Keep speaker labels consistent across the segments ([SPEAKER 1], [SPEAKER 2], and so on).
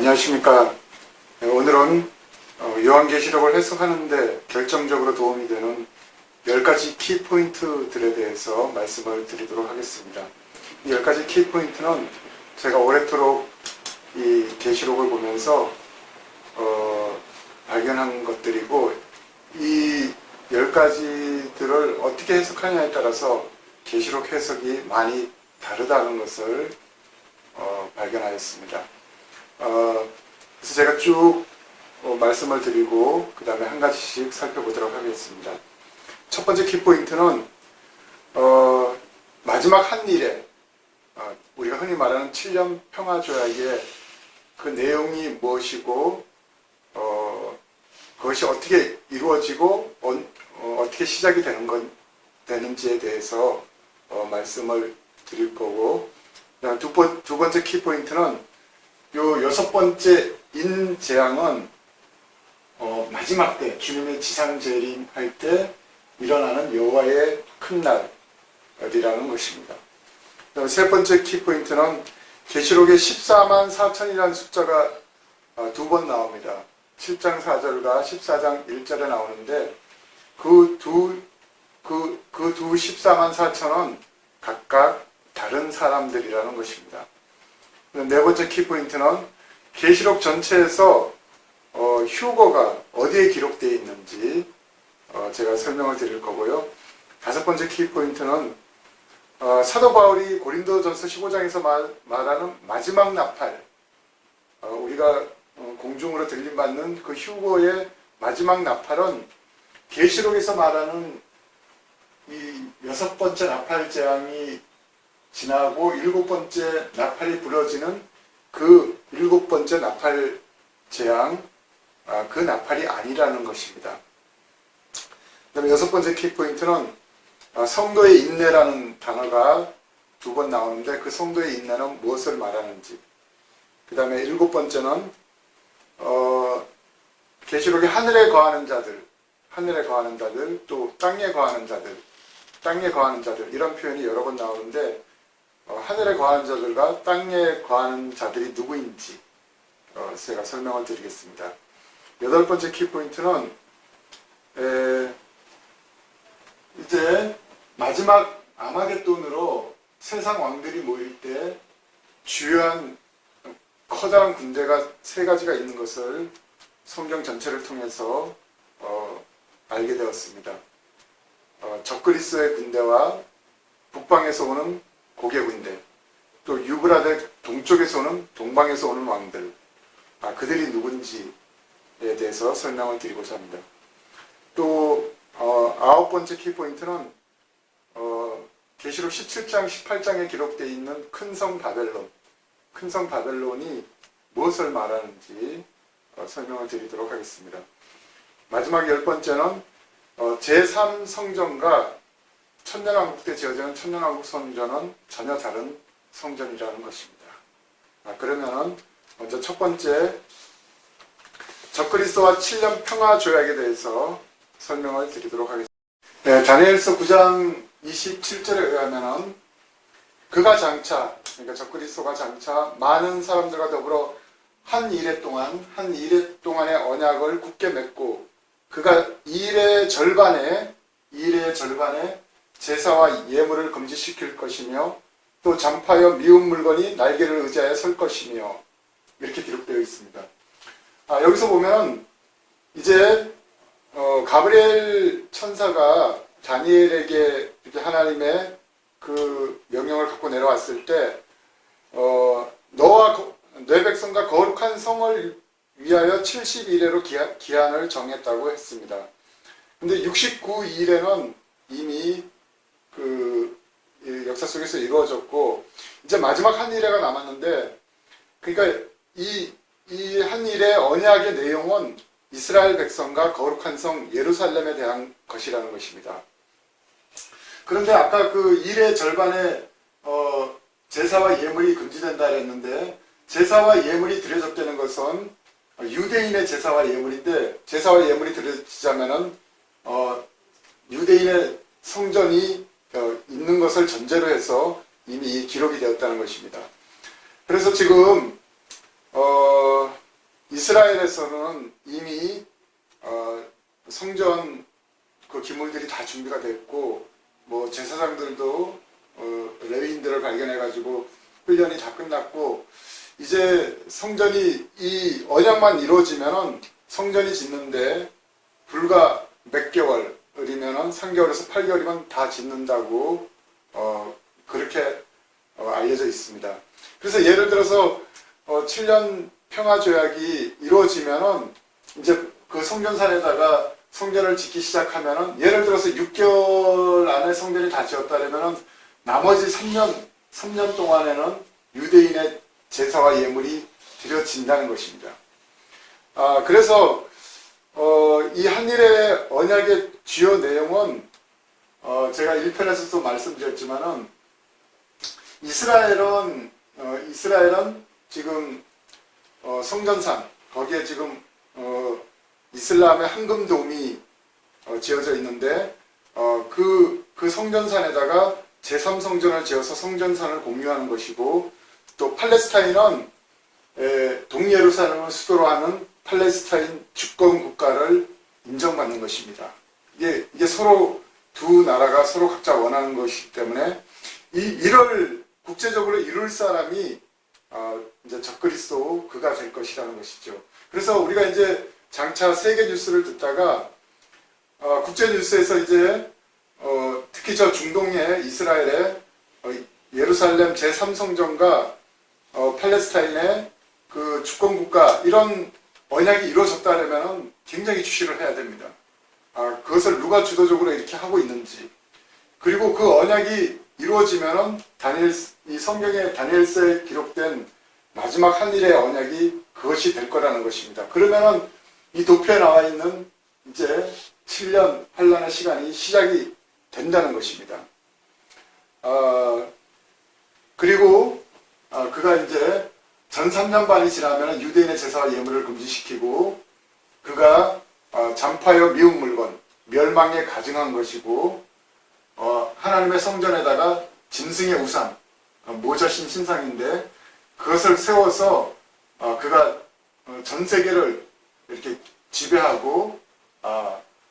[SPEAKER 1] 안녕하십니까. 오늘은 요한계시록을 해석하는데 결정적으로 도움이 되는 10가지 키포인트들에 대해서 말씀을 드리도록 하겠습니다. 이 10가지 키포인트는 제가 오래도록 이 계시록을 보면서 발견한 것들이고, 이 10가지들을 어떻게 해석하냐에 따라서 계시록 해석이 많이 다르다는 것을 발견하였습니다. 그래서 제가 쭉 말씀을 드리고 그 다음에 한 가지씩 살펴보도록 하겠습니다. 첫 번째 키포인트는 마지막 한 일에 우리가 흔히 말하는 7년 평화조약의 그 내용이 무엇이고 그것이 어떻게 이루어지고 어떻게 시작이 되는지에 대해서 말씀을 드릴 거고, 두 번째 키포인트는 요 6번째 인재앙은 마지막 때 주님의 지상재림할 때 일어나는 여호와의 큰 날이라는 것입니다. 세 번째 키포인트는 계시록에 14만 4천이라는 숫자가 두 번 나옵니다. 7장 4절과 14장 1절에 나오는데 그 두 14만 4천은 각각 다른 사람들이라는 것입니다. 네 번째 키포인트는 계시록 전체에서 휴거가 어디에 기록되어 있는지 제가 설명을 드릴 거고요. 다섯 번째 키포인트는 사도 바울이 고린도전서 15장에서 말하는 마지막 나팔, 우리가 공중으로 들림받는 그 휴거의 마지막 나팔은 계시록에서 말하는 이 6번째 나팔 재앙이 지나고 7번째 나팔이 부러지는 그 7번째 나팔 재앙, 그 나팔이 아니라는 것입니다. 그 다음에 6번째 키포인트는 성도의 인내라는 단어가 두 번 나오는데 그 성도의 인내는 무엇을 말하는지, 그 다음에 7번째는 계시록에 하늘에 거하는 자들, 또 땅에 거하는 자들 이런 표현이 여러 번 나오는데 하늘에 거하는 자들과 땅에 거하는 자들이 누구인지 제가 설명을 드리겠습니다. 8번째 키포인트는 이제 마지막 아마겟돈으로 세상 왕들이 모일 때 주요한 커다란 군대가 3가지가 있는 것을 성경 전체를 통해서 알게 되었습니다. 적그리스의 군대와 북방에서 오는 고개 군대, 또 유브라데 동쪽에서 오는 동방에서 오는 왕들, 그들이 누군지에 대해서 설명을 드리고자 합니다. 또 9번째 키포인트는 계시록 17장, 18장에 기록되어 있는 큰 성 바벨론이 무엇을 말하는지 설명을 드리도록 하겠습니다. 마지막 10번째는 제3성전과 천년왕국 때 지어지는 천년왕국 성전은 전혀 다른 성전이라는 것입니다. 그러면 먼저 첫 번째 적그리스도와 7년 평화조약에 대해서 설명을 드리도록 하겠습니다. 다니엘서 9장 27절에 의하면 그가 장차, 그러니까 적그리스도가 장차 많은 사람들과 더불어 한 이래 동안의 언약을 굳게 맺고 그가 이 일의 절반에 제사와 예물을 금지시킬 것이며 또 잔파여 미운 물건이 날개를 의지하여 설 것이며 이렇게 기록되어 있습니다. 여기서 보면 이제 가브리엘 천사가 다니엘에게 이렇게 하나님의 그 명령을 갖고 내려왔을 때 너와 내 백성과 거룩한 성을 위하여 70일에로 기한을 정했다고 했습니다. 근데 69일에는 이미 그 역사 속에서 이루어졌고 이제 마지막 한 일회가 남았는데, 그러니까 이 한 일의 언약의 내용은 이스라엘 백성과 거룩한 성 예루살렘에 대한 것이라는 것입니다. 그런데 아까 그 일의 절반에 제사와 예물이 금지된다 했는데, 제사와 예물이 드려졌다는 것은 유대인의 제사와 예물인데, 제사와 예물이 드려지자면은 유대인의 성전이 있는 것을 전제로 해서 이미 기록이 되었다는 것입니다. 그래서 지금 이스라엘에서는 이미 성전 그 기물들이 다 준비가 됐고, 뭐 제사장들도 레위인들을 발견해가지고 훈련이 다 끝났고, 이제 성전이 이 언약만 이루어지면은 성전이 짓는데 불과 몇 개월이면은 3개월에서 8개월이면 다 짓는다고 그렇게 알려져 있습니다. 그래서 예를 들어서 7년 평화조약이 이루어지면은 이제 그 성전산에다가 성전을 짓기 시작하면은, 예를 들어서 6개월 안에 성전이 다 지었다면은 나머지 3년 동안에는 유대인의 제사와 예물이 드려진다는 것입니다. 그래서 이 한일의 언약의 주요 내용은 제가 1편에서도 말씀드렸지만은, 이스라엘은 지금 성전산, 거기에 지금 이슬람의 황금돔이 지어져 있는데, 그 성전산에다가 제3성전을 지어서 성전산을 공유하는 것이고, 또 팔레스타인은 동예루살렘을 수도로 하는 팔레스타인 주권 국가를 인정받는 것입니다. 이게 서로 두 나라가 서로 각자 원하는 것이기 때문에 이를 국제적으로 이룰 사람이 이제 적그리스도 그가 될 것이라는 것이죠. 그래서 우리가 이제 장차 세계 뉴스를 듣다가 국제 뉴스에서 이제 특히 저 중동의 이스라엘의 예루살렘 제3성전과 팔레스타인의 그 주권국가, 이런 언약이 이루어졌다면 굉장히 주시를 해야 됩니다. 그것을 누가 주도적으로 이렇게 하고 있는지, 그리고 그 언약이 이루어지면은 이 성경의 다니엘서에 기록된 마지막 한일의 언약이 그것이 될 거라는 것입니다. 그러면은 이 도표에 나와 있는 이제 7년 환란의 시간이 시작이 된다는 것입니다. 그리고 그가 이제 전 3년 반이 지나면 유대인의 제사와 예물을 금지시키고, 그가 잔파여 미운 물건, 멸망에 가증한 것이고, 하나님의 성전에다가 짐승의 우상, 모자신 신상인데 그것을 세워서 그가 전 세계를 이렇게 지배하고,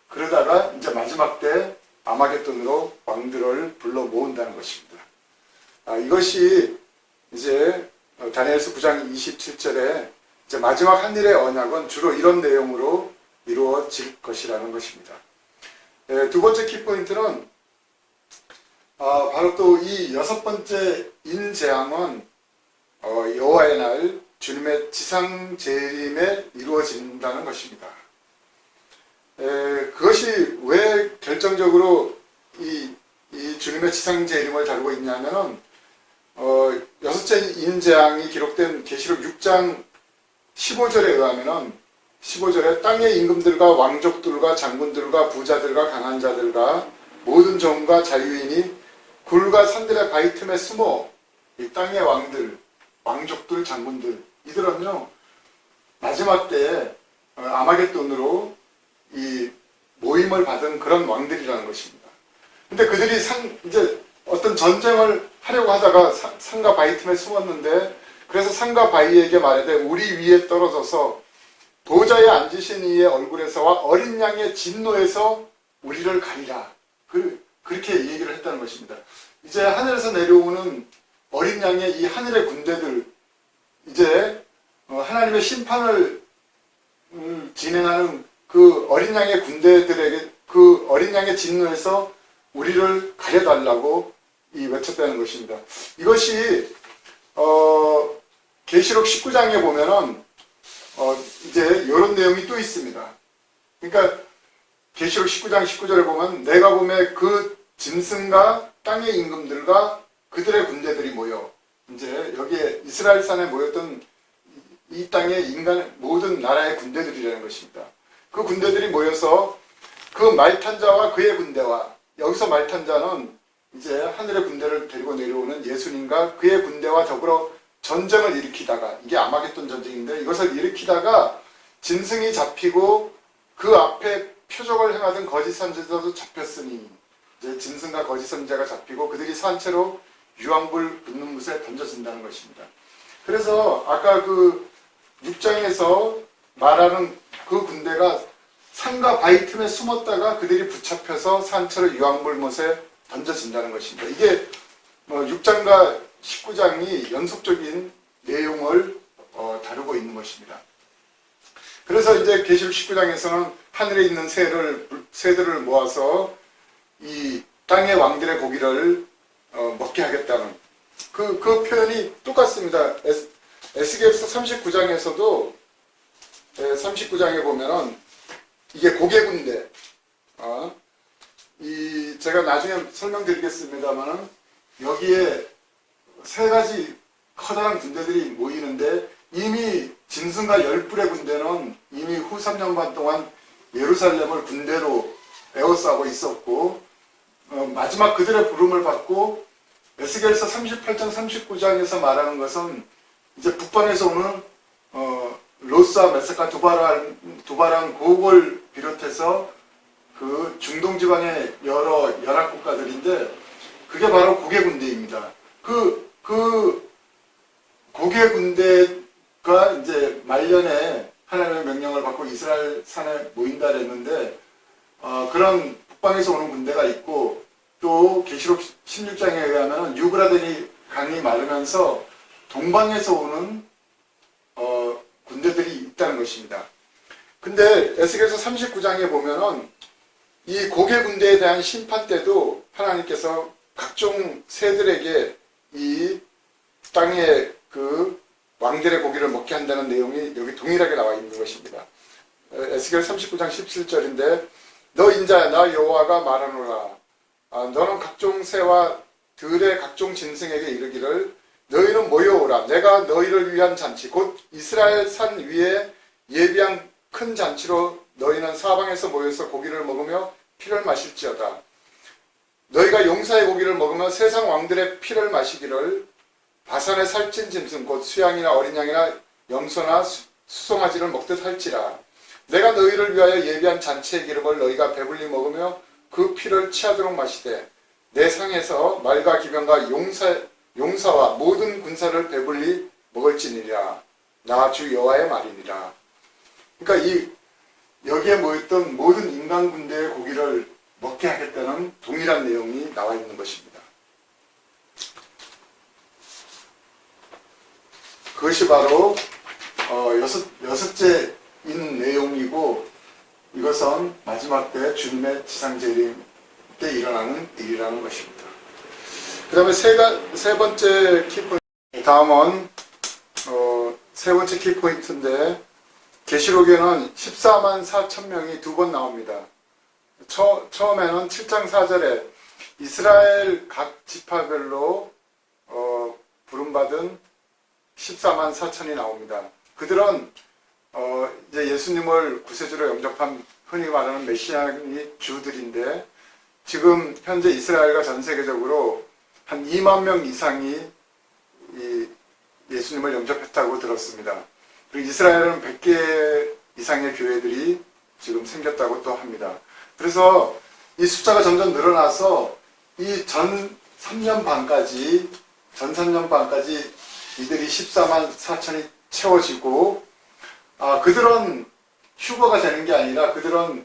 [SPEAKER 1] 그러다가 이제 마지막 때 아마겟돈으로 왕들을 불러 모은다는 것입니다. 이것이 이제 다니엘서 9장 27절에 이제 마지막 한일의 언약은 주로 이런 내용으로 이루어질 것이라는 것입니다. 두 번째 키포인트는 바로 또 이 6번째 인재앙은 여호와의 날 주님의 지상 재림에 이루어진다는 것입니다. 그것이 왜 결정적으로 이 주님의 지상 재림을 다루고 있냐면은, 여섯째 인재앙이 기록된 계시록 6장 15절에 의하면은, 15절에 땅의 임금들과 왕족들과 장군들과 부자들과 강한 자들과 모든 종과 자유인이 굴과 산들의 바위 틈에 숨어, 이 땅의 왕들, 왕족들, 장군들, 이들은요 마지막 때에 아마겟돈으로 이 모임을 받은 그런 왕들이라는 것입니다. 근데 그들이 이제 어떤 전쟁을 하려고 하다가 산과 바위 틈에 숨었는데, 그래서 산과 바위에게 말하되 우리 위에 떨어져서 보좌에 앉으신 이의 얼굴에서와 어린 양의 진노에서 우리를 가리라. 그렇게 얘기를 했다는 것입니다. 이제 하늘에서 내려오는 어린 양의 이 하늘의 군대들, 이제 하나님의 심판을 진행하는 그 어린 양의 군대들에게 그 어린 양의 진노에서 우리를 가려달라고 외쳤다는 것입니다. 이것이 계시록 19장에 보면은 이제 이런 내용이 또 있습니다. 그러니까 계시록 19장 19절에 보면, 내가 보면 그 짐승과 땅의 임금들과 그들의 군대들이 모여, 이제 여기에 이스라엘 산에 모였던 이 땅의 모든 나라의 군대들이라는 것입니다. 그 군대들이 모여서 그 말탄 자와 그의 군대와, 여기서 말탄 자는 이제 하늘의 군대를 데리고 내려오는 예수님과 그의 군대와 더불어 전쟁을 일으키다가, 이게 아마겟돈 전쟁인데 이것을 일으키다가 짐승이 잡히고 그 앞에 표적을 행하던 거짓 선지자도 잡혔으니, 이제 짐승과 거짓 선지자가 잡히고 그들이 산채로 유황불 붙는 곳에 던져진다는 것입니다. 그래서 아까 그 6장에서 말하는 그 군대가 산과 바위 틈에 숨었다가 그들이 붙잡혀서 산처럼 유황불못에 던져진다는 것입니다. 이게 6장과 19장이 연속적인 내용을 다루고 있는 것입니다. 그래서 이제 계시록 19장에서는 하늘에 있는 새들을 모아서 이 땅의 왕들의 고기를 먹게 하겠다는 그 표현이 똑같습니다. 에스겔서 39장에서도 39장에 보면은 이게 고개 군대, 제가 나중에 설명드리겠습니다만은 여기에 세 가지 커다란 군대들이 모이는데 이미 짐승과 열불의 군대는 이미 후 3년 반 동안 예루살렘을 군대로 에워싸고 있었고 마지막 그들의 부름을 받고 에스겔서 38장 39장에서 말하는 것은 이제 북방에서 오는 로스와 메세카 두바란 고국을 비롯해서 그 중동 지방의 여러 연합 국가들인데 그게 바로 고개 군대입니다. 그 고개 군대가 이제 말년에 하나님의 명령을 받고 이스라엘 산에 모인다 그랬는데 그런 북방에서 오는 군대가 있고 또 계시록 16장에 의하면 유브라데니 강이 마르면서 동방에서 오는 군대들이 있다는 것입니다. 근데 에스겔서 39장에 보면은 이 고개 군대에 대한 심판 때도 하나님께서 각종 새들에게 이 땅의 그 왕들의 고기를 먹게 한다는 내용이 여기 동일하게 나와 있는 것입니다. 에스겔 39장 17절인데 너 인자야 나 여호와가 말하노라 너는 각종 새와 들의 각종 짐승에게 이르기를 너희는 모여오라 내가 너희를 위한 잔치 곧 이스라엘 산 위에 예비한 큰 잔치로 너희는 사방에서 모여서 고기를 먹으며 피를 마실지어다. 너희가 용사의 고기를 먹으며 세상 왕들의 피를 마시기를 바산의 살찐 짐승 곧 수양이나 어린 양이나 염소나 수송아지를 먹듯 할지라. 내가 너희를 위하여 예비한 잔치의 기름을 너희가 배불리 먹으며 그 피를 취하도록 마시되 내 상에서 말과 기병과 용사와 모든 군사를 배불리 먹을지니라. 나 주 여호와의 말이니라. 그러니까 여기에 모였던 모든 인간 군대의 고기를 먹게 하겠다는 동일한 내용이 나와 있는 것입니다. 그것이 바로 여섯째인 내용이고 이것은 마지막 때 주님의 지상재림 때 일어나는 일이라는 것입니다. 그 다음에 세 번째 키포인트, 다음은 세 번째 키포인트인데 계시록에는 14만 4천 명이 두 번 나옵니다. 처음에는 7장 4절에 이스라엘 각 지파별로 부름받은 14만 4천이 나옵니다. 그들은 이제 예수님을 구세주로 영접한 흔히 말하는 메시아니 주들인데 지금 현재 이스라엘과 전 세계적으로 한 2만 명 이상이 예수님을 영접했다고 들었습니다. 그리고 이스라엘은 100개 이상의 교회들이 지금 생겼다고 또 합니다. 그래서 이 숫자가 점점 늘어나서 이 전 3년 반까지 이들이 14만 4천이 채워지고 그들은 휴거가 되는 게 아니라 그들은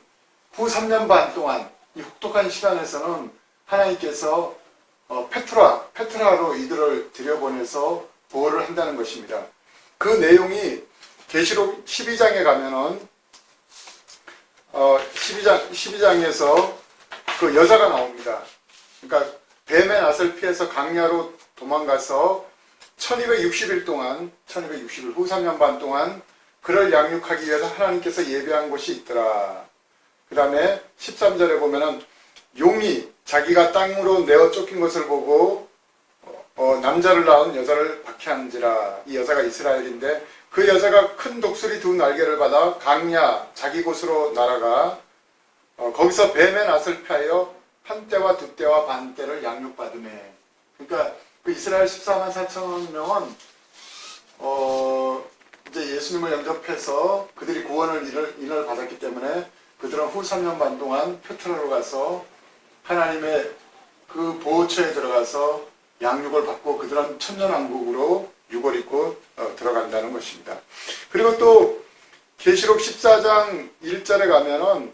[SPEAKER 1] 후 3년 반 동안 이 혹독한 시간에서는 하나님께서 페트라로 이들을 들여보내서 보호를 한다는 것입니다. 그 내용이 계시록 12장에 가면은 12장에서 그 여자가 나옵니다. 그러니까 뱀의 낯을 피해서 강야로 도망가서 1260일 후 3년 반 동안 그를 양육하기 위해서 하나님께서 예비한 곳이 있더라. 그 다음에 13절에 보면은 용이 자기가 땅으로 내어 쫓긴 것을 보고 남자를 낳은 여자를 박해한지라. 이 여자가 이스라엘인데 그 여자가 큰 독수리 두 날개를 받아 강야 자기 곳으로 날아가 거기서 뱀의 낯을 피하여 한 때와 두 때와 반 때를 양육받으매. 그러니까 그 이스라엘 14만 4천 명은 이제 예수님을 영접해서 그들이 구원을 인을 받았기 때문에 그들은 후 3년 반 동안 페트라로 가서 하나님의 그 보호처에 들어가서 양육을 받고 그들은 천년왕국으로 유골 입고 들어간다는 것입니다. 그리고 또 계시록 14장 1절에 가면은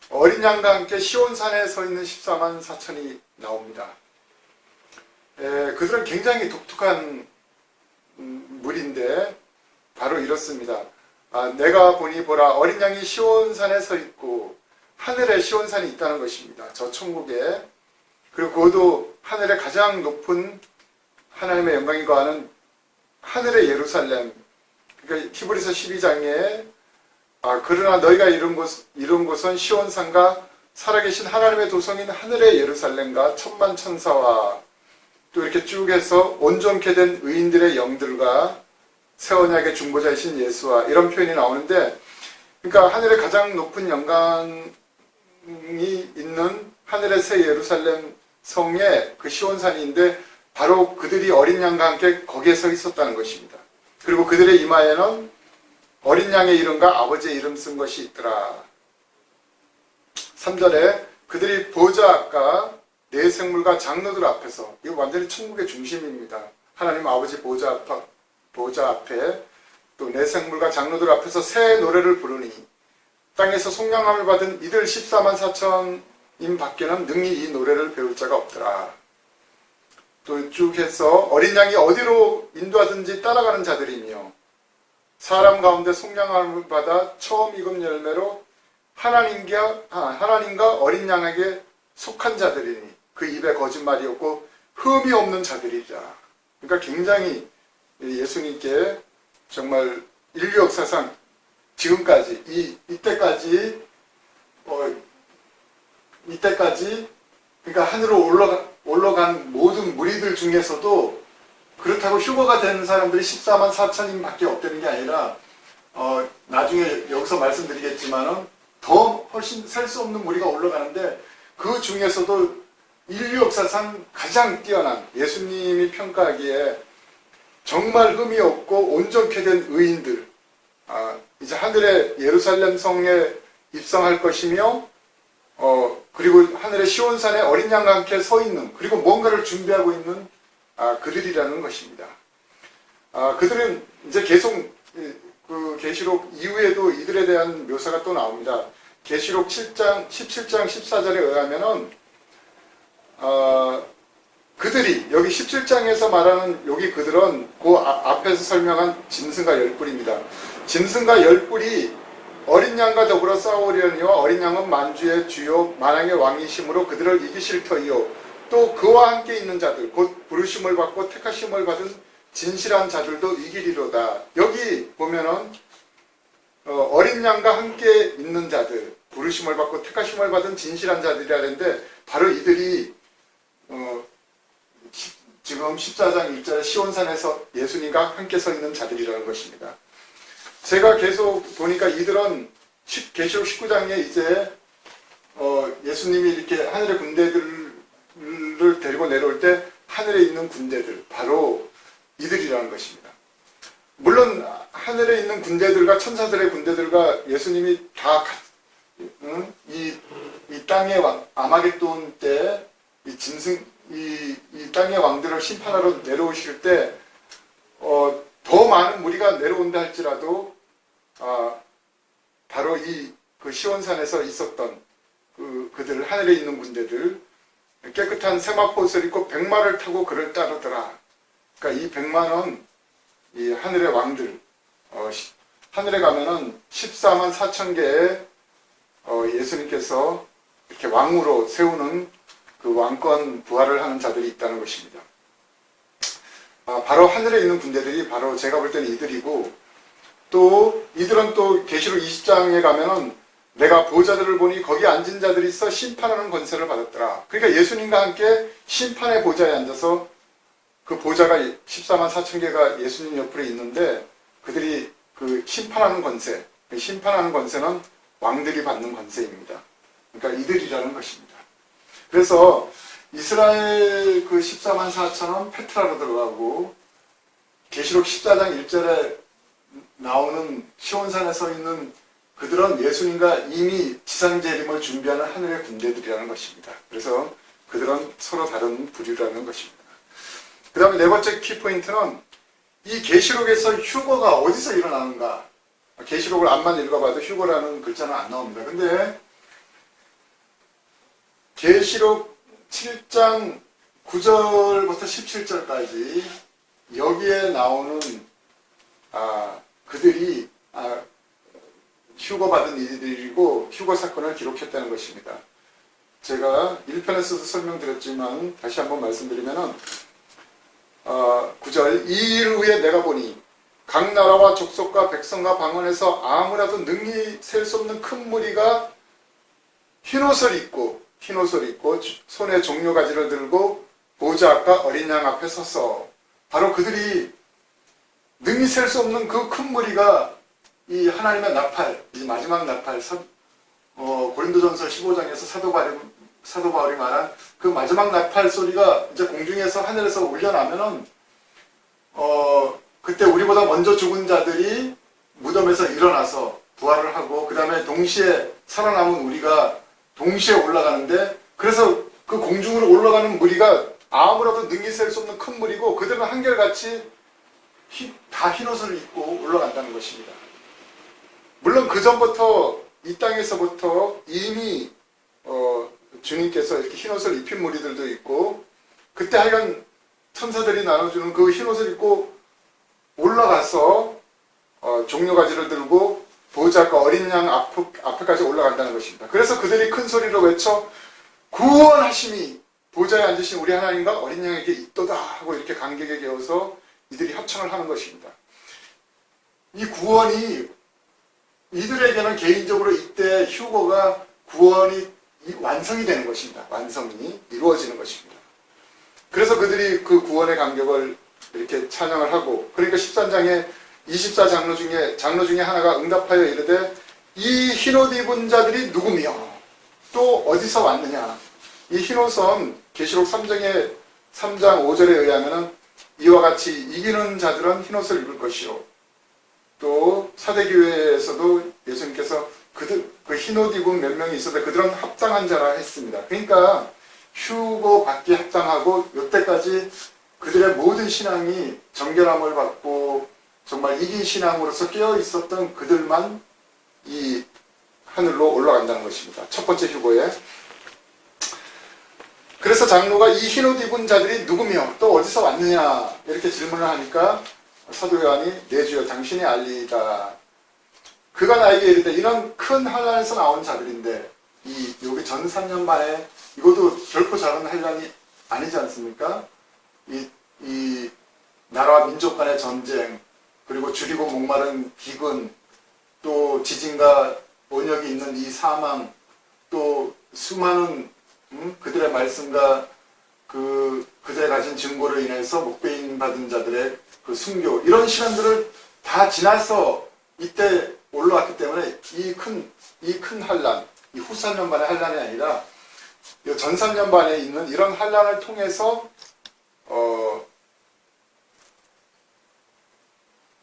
[SPEAKER 1] 어린 양과 함께 시온산에 서 있는 14만 4천이 나옵니다. 그들은 굉장히 독특한 무리인데 바로 이렇습니다. 내가 보니 보라 어린 양이 시온산에 서 있고 하늘에 시온산이 있다는 것입니다. 저 천국에. 그리고 그것도 하늘의 가장 높은 하나님의 영광이 거하는 하늘의 예루살렘. 그러니까 히브리서 12장에 그러나 너희가 이룬 곳은 시온산과 살아계신 하나님의 도성인 하늘의 예루살렘과 천만 천사와 또 이렇게 쭉 해서 온전케 된 의인들의 영들과 새 언약의 중보자이신 예수와 이런 표현이 나오는데, 그러니까 하늘의 가장 높은 영광이 있는 하늘의 새 예루살렘 성의 그 시온산인데 바로 그들이 어린 양과 함께 거기에 서 있었다는 것입니다. 그리고 그들의 이마에는 어린 양의 이름과 아버지의 이름 쓴 것이 있더라. 3절에 그들이 보좌 앞과 네 생물과 장로들 앞에서, 이거 완전히 천국의 중심입니다. 하나님 아버지 보좌 앞에 또 네 생물과 장로들 앞에서 새 노래를 부르니 땅에서 속량함을 받은 이들 14만 4천인 밖에는 능히 이 노래를 배울 자가 없더라. 또 쭉 해서 어린 양이 어디로 인도하든지 따라가는 자들이며 사람 가운데 속량함을 받아 처음 익은 열매로 하나님과 어린 양에게 속한 자들이니 그 입에 거짓말이 없고 흠이 없는 자들이라. 그러니까 굉장히 예수님께 정말 인류 역사상 지금까지 이때까지 그러니까 하늘로 올라간 모든 무리들 중에서도 그렇다고 휴거가 되는 사람들이 14만 4천인 밖에 없다는 게 아니라 나중에 여기서 말씀드리겠지만은 더 훨씬 셀 수 없는 무리가 올라가는데 그 중에서도 인류 역사상 가장 뛰어난, 예수님이 평가하기에 정말 흠이 없고 온전케 된 의인들, 이제 하늘의 예루살렘 성에 입성할 것이며 그리고 하늘의 시온산에 어린 양과 함께 서 있는, 그리고 뭔가를 준비하고 있는 그들이라는 것입니다. 그들은 이제 계속 그 계시록 이후에도 이들에 대한 묘사가 또 나옵니다. 계시록 17장 14절에 의하면은 그들이 여기 17장에서 말하는 여기 그들은 그 앞에서 설명한 짐승과 열뿔입니다. 짐승과 열뿔이 어린 양과 더불어 싸우려니와 어린 양은 만주의 주요 만왕의 왕이심으로 그들을 이기실 터이요 또 그와 함께 있는 자들 곧 부르심을 받고 택하심을 받은 진실한 자들도 이기리로다. 여기 보면은 어린 양과 함께 있는 자들, 부르심을 받고 택하심을 받은 진실한 자들이라는데 바로 이들이 지금 14장 1절에 시온산에서 예수님과 함께 서 있는 자들이라는 것입니다. 제가 계속 보니까 이들은 계시록 19장에 이제 예수님이 이렇게 하늘의 군대들을 데리고 내려올 때 하늘에 있는 군대들, 바로 이들이라는 것입니다. 물론 하늘에 있는 군대들과 천사들의 군대들과 예수님이 다 이 땅의 왕, 아마겟돈 때 이 짐승, 이 땅의 왕들을 심판하러 내려오실 때 더 많은 무리가 내려온다 할지라도 바로 그 시온산에서 있었던 그들, 하늘에 있는 군대들, 깨끗한 세마포옷을 입고 백마를 타고 그를 따르더라. 그러니까 이 백마는 이 하늘의 왕들, 하늘에 가면은 14만 4천 개의 예수님께서 이렇게 왕으로 세우는 그 왕권 부활을 하는 자들이 있다는 것입니다. 바로 하늘에 있는 군대들이 바로 제가 볼 때는 이들이고, 또 이들은 또 계시록 20장에 가면은 내가 보좌들을 보니 거기 앉은 자들이 있어 심판하는 권세를 받았더라. 그러니까 예수님과 함께 심판의 보좌에 앉아서 그 보좌가 14만 4천 개가 예수님 옆에 있는데 그들이 그 심판하는 권세, 심판하는 권세는 왕들이 받는 권세입니다. 그러니까 이들이라는 것입니다. 그래서 이스라엘 그 14만 4천은 페트라로 들어가고 계시록 14장 1절에 나오는 시온산에 서 있는 그들은 예수님과 이미 지상재림을 준비하는 하늘의 군대들이라는 것입니다. 그래서 그들은 서로 다른 부류라는 것입니다. 그 다음에 네 번째 키포인트는 이 계시록에서 휴거가 어디서 일어나는가? 계시록을 앞만 읽어봐도 휴거라는 글자는 안 나옵니다. 근데 계시록 7장 9절부터 17절까지 여기에 나오는 그들이 휴거받은 이들이고 휴거 사건을 기록했다는 것입니다. 제가 1편에서도 설명드렸지만 다시 한번 말씀드리면은 9절 이 일 후에 내가 보니 각 나라와 족속과 백성과 방언에서 아무라도 능히 셀 수 없는 큰 무리가 흰옷을 입고 손에 종려가지를 들고 보좌 앞과 어린 양 앞에 서서 바로 그들이 능히 셀 수 없는 그 큰 무리가 이 하나님의 나팔, 이 마지막 나팔, 고린도전서 15장에서 사도 바울이 말한 그 마지막 나팔 소리가 이제 공중에서 하늘에서 울려나면은 그때 우리보다 먼저 죽은 자들이 무덤에서 일어나서 부활을 하고 그 다음에 동시에 살아남은 우리가 동시에 올라가는데 그래서 그 공중으로 올라가는 무리가 아무라도 능히 셀 수 없는 큰 무리고 그들은 한결같이 다 흰옷을 입고 올라간다는 것입니다. 물론 그 전부터 이 땅에서부터 이미 주님께서 이렇게 흰옷을 입힌 무리들도 있고 그때 하여간 천사들이 나눠주는 그 흰옷을 입고 올라가서 종려가지를 들고 보호자과 어린 양 앞에까지 올라간다는 것입니다. 그래서 그들이 큰 소리로 외쳐 구원하심이 보좌에 앉으신 우리 하나님과 어린 양에게 있도다 하고 이렇게 감격에 겨워서 이들이 합창을 하는 것입니다. 이 구원이 이들에게는 개인적으로 이때 휴거가 구원이 완성이 되는 것입니다. 완성이 이루어지는 것입니다. 그래서 그들이 그 구원의 감격을 이렇게 찬양을 하고 그러니까 13장에 24장로 중에 하나가 응답하여 이르되 이 흰옷 입은 자들이 누구며 또 어디서 왔느냐. 이 흰옷은 계시록 3장 5절에 의하면 이와 같이 이기는 자들은 흰옷을 입을 것이요. 또 사대교회에서도 예수님께서 그 흰옷 입은 몇 명이 있었는데 그들은 합당한 자라 했습니다. 그러니까 휴거 받기 합당하고 이때까지 그들의 모든 신앙이 정결함을 받고 정말 이긴 신앙으로서 깨어 있었던 그들만 이 하늘로 올라간다는 것입니다. 첫 번째 휴거에. 그래서 장로가 이 흰옷 입은 자들이 누구며 또 어디서 왔느냐 이렇게 질문을 하니까 사도 요한이 내 주여 당신이 알리이다. 그가 나에게 이르되 이런 큰 환난에서 나온 자들인데 여기 전 3년 만에 이것도 결코 작은 환난이 아니지 않습니까? 이 나라와 민족 간의 전쟁 그리고 줄이고 목마른 기근 또 지진과 원역이 있는 이 사망 또 수많은 그들의 말씀과 그들의 가진 증거로 인해서 목배임 받은 자들의 그 순교 이런 시간들을 다 지나서 이때 올라왔기 때문에 이 큰 환난, 이 후 3년 반의 환난이 아니라 전 3년 반에 있는 이런 환난을 통해서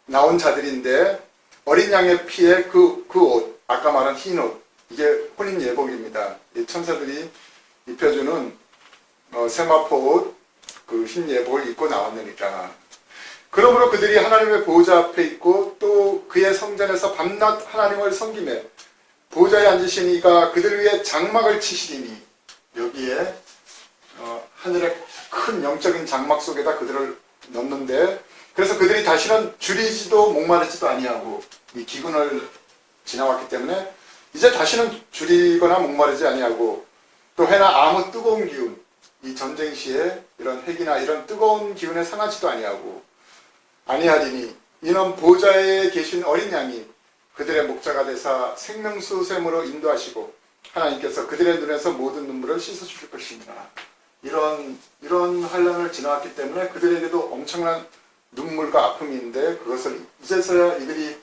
[SPEAKER 1] 나온 자들인데 어린 양의 피에 그 옷, 아까 말한 흰 옷, 이게 혼인 예복입니다. 이 천사들이 입혀주는 세마포 옷, 그 흰 예복을 입고 나왔느니까. 그러므로 그들이 하나님의 보호자 앞에 있고 또 그의 성전에서 밤낮 하나님을 섬기며 보호자에 앉으신 이가 그들 위해 장막을 치시리니 여기에 하늘의 큰 영적인 장막 속에다 그들을 넣는데 그래서 그들이 다시는 줄이지도 목마르지도 아니하고 이 기근을 지나왔기 때문에 이제 다시는 줄이거나 목마르지 아니하고 또 해나 아무 뜨거운 기운 이 전쟁 시에 이런 핵이나 이런 뜨거운 기운에 상하지도 아니하리니 이는 보좌에 계신 어린 양이 그들의 목자가 되사 생명수샘으로 인도하시고 하나님께서 그들의 눈에서 모든 눈물을 씻어주실 것입니다. 이런 환난을 지나왔기 때문에 그들에게도 엄청난 눈물과 아픔인데 그것을 이제서야 이들이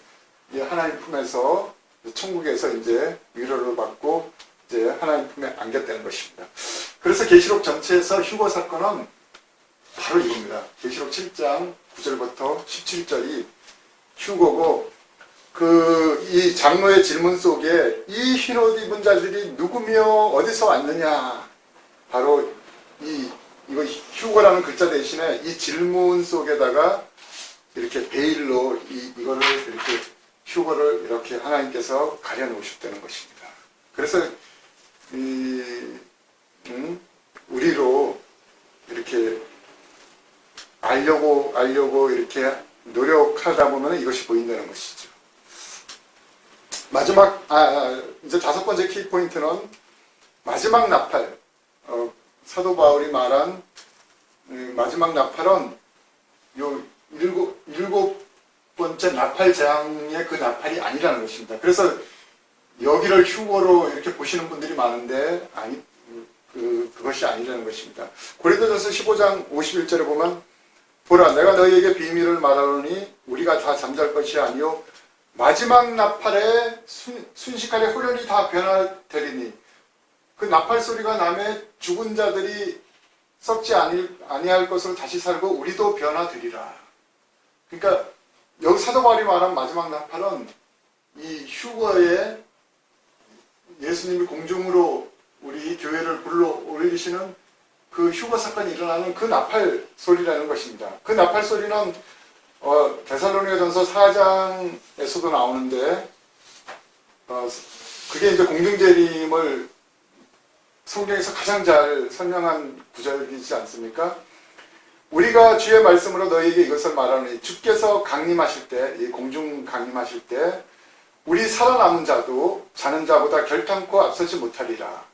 [SPEAKER 1] 하나님 품에서 천국에서 이제 위로를 받고 이제 하나님 품에 안겼다는 것입니다. 그래서 계시록 전체에서 휴거 사건은 바로 이겁니다. 계시록 7장 9절부터 17절이 휴거고 이 장로의 질문 속에 이 흰옷 입은 자들이 누구며 어디서 왔느냐 바로 이거 휴거라는 글자 대신에 이 질문 속에다가 이렇게 베일로 이거를 이렇게 휴거를 이렇게 하나님께서 가려놓으셨다는 것입니다. 그래서 우리로 이렇게 알려고 이렇게 노력하다 보면 이것이 보인다는 것이죠. 마지막 이제 5번째 키포인트는 마지막 나팔. 사도 바울이 말한 마지막 나팔은 요 일곱 번째 나팔 재앙의 그 나팔이 아니라는 것입니다. 그래서 여기를 휴거로 이렇게 보시는 분들이 많은데 그것이 아니라는 것입니다. 고린도전서 15장 51절에 보면 보라 내가 너희에게 비밀을 말하노니 우리가 다 잠잘 것이 아니요 마지막 나팔에 순식간에 호련히 다 변화되리니 그 나팔 소리가 나매 죽은 자들이 썩지 아니할 것으로 다시 살고 우리도 변화되리라. 그러니까 여기 사도 바울이 말한 마지막 나팔은 이 휴거에 예수님이 공중으로 우리 교회를 불러 올리시는 그 휴거 사건이 일어나는 그 나팔 소리라는 것입니다. 그 나팔 소리는 데살로니가전서 4장에서도 나오는데 그게 이제 공중재림을 성경에서 가장 잘 설명한 구절이지 않습니까? 우리가 주의 말씀으로 너희에게 이것을 말하노니 주께서 강림하실 때, 이 공중 강림하실 때 우리 살아남은 자도 자는 자보다 결탄코 앞서지 못하리라.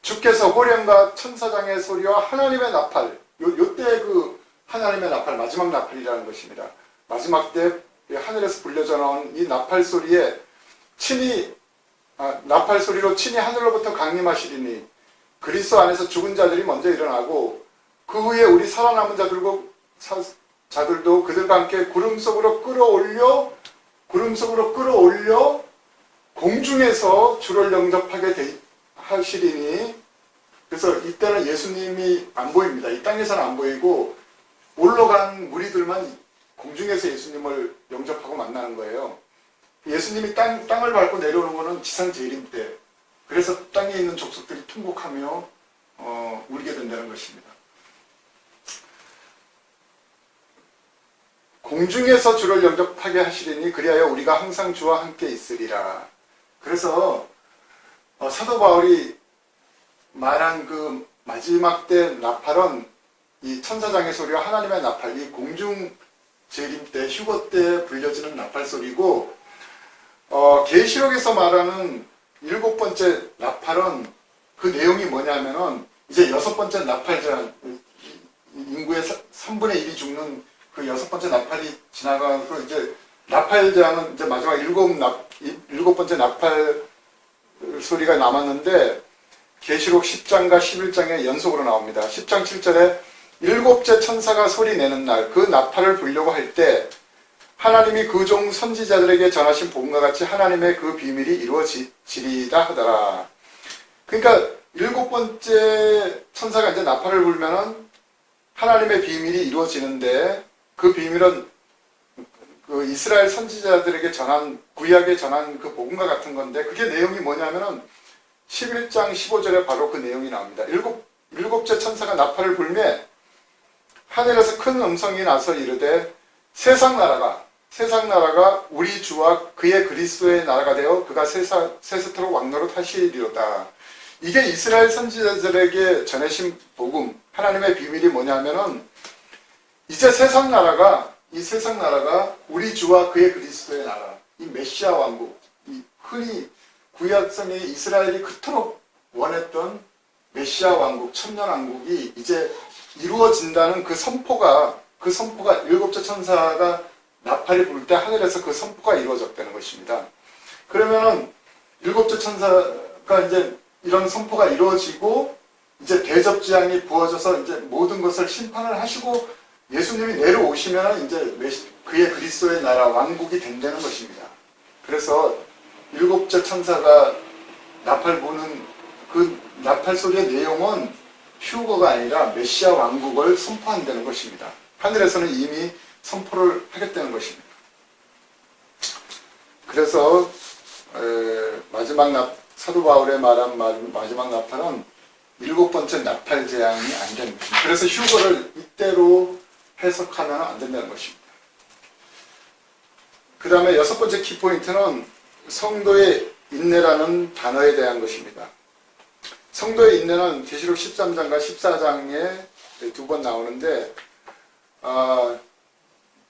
[SPEAKER 1] 주께서 호령과 천사장의 소리와 하나님의 나팔, 요때 그 하나님의 나팔, 마지막 나팔이라는 것입니다. 마지막 때 하늘에서 불려져 나온 이 나팔 소리에 나팔 소리로 친히 하늘로부터 강림하시리니 그리스도 안에서 죽은 자들이 먼저 일어나고 그 후에 우리 살아남은 자들도 그들과 함께 구름 속으로 끌어올려 공중에서 주를 영접하게 하시리니 그래서 이때는 예수님이 안 보입니다. 이 땅에서는 안 보이고 올라간 무리들만 공중에서 예수님을 영접하고 만나는 거예요. 예수님이 땅을 밟고 내려오는 것은 지상 재림 때. 그래서 땅에 있는 족속들이 통곡하며 울게 된다는 것입니다. 공중에서 주를 영접하게 하시리니 그리하여 우리가 항상 주와 함께 있으리라. 그래서 사도 바울이 말한 그 마지막 때 나팔은 이 천사장의 소리와 하나님의 나팔, 이 공중 재림 때, 휴거 때 불려지는 나팔 소리고 계시록에서 말하는 7번째 나팔은 그 내용이 뭐냐면은 이제 6번째 나팔 재앙, 인구의 3분의 1이 죽는 그 6번째 나팔이 지나가고 이제 나팔 재앙은 이제 마지막 7번째 나팔 소리가 남았는데 계시록 10장과 11장에 연속으로 나옵니다. 10장 7절에 7째 천사가 소리 내는 날 그 나팔을 불려고 할 때 하나님이 그 종 선지자들에게 전하신 복음과 같이 하나님의 그 비밀이 이루어지리다 하더라. 그러니까 7번째 천사가 이제 나팔을 불면은 하나님의 비밀이 이루어지는데 그 비밀은 그 이스라엘 선지자들에게 구약에 전한 그 복음과 같은 건데 그게 내용이 뭐냐면은 11장 15절에 바로 그 내용이 나옵니다. 7째 천사가 나팔을 불매 하늘에서 큰 음성이 나서 이르되 세상 나라가 우리 주와 그의 그리스도의 나라가 되어 그가 세세토록 왕노릇 하시리로다. 이게 이스라엘 선지자들에게 전해진 복음, 하나님의 비밀이 뭐냐면은 이제 이 세상 나라가 우리 주와 그의 그리스도의 나라, 이 메시아 왕국, 이 흔히 구약성에 이스라엘이 그토록 원했던 메시아 왕국, 천년 왕국이 이제 이루어진다는 그 선포가 7째 천사가 나팔이 불 때 하늘에서 그 선포가 이루어졌다는 것입니다. 그러면은 7째 천사가 이제 이런 선포가 이루어지고 이제 대접재앙이 부어져서 이제 모든 것을 심판을 하시고 예수님이 내려오시면 이제 그의 그리스도의 나라 왕국이 된다는 것입니다. 그래서 7째 천사가 나팔 부는 그 나팔 소리의 내용은 휴거가 아니라 메시아 왕국을 선포한다는 것입니다. 하늘에서는 이미 선포를 하겠다는 것입니다. 그래서 사도 바울의 말한 마지막 나팔은 7번째 나팔 재앙이 아니라는 것입니다. 그래서 휴거를 이때로 해석하면 안 된다는 것입니다. 그 다음에 6번째 키포인트는 성도의 인내라는 단어에 대한 것입니다. 성도의 인내는 계시록 13장과 14장에 2번 나오는데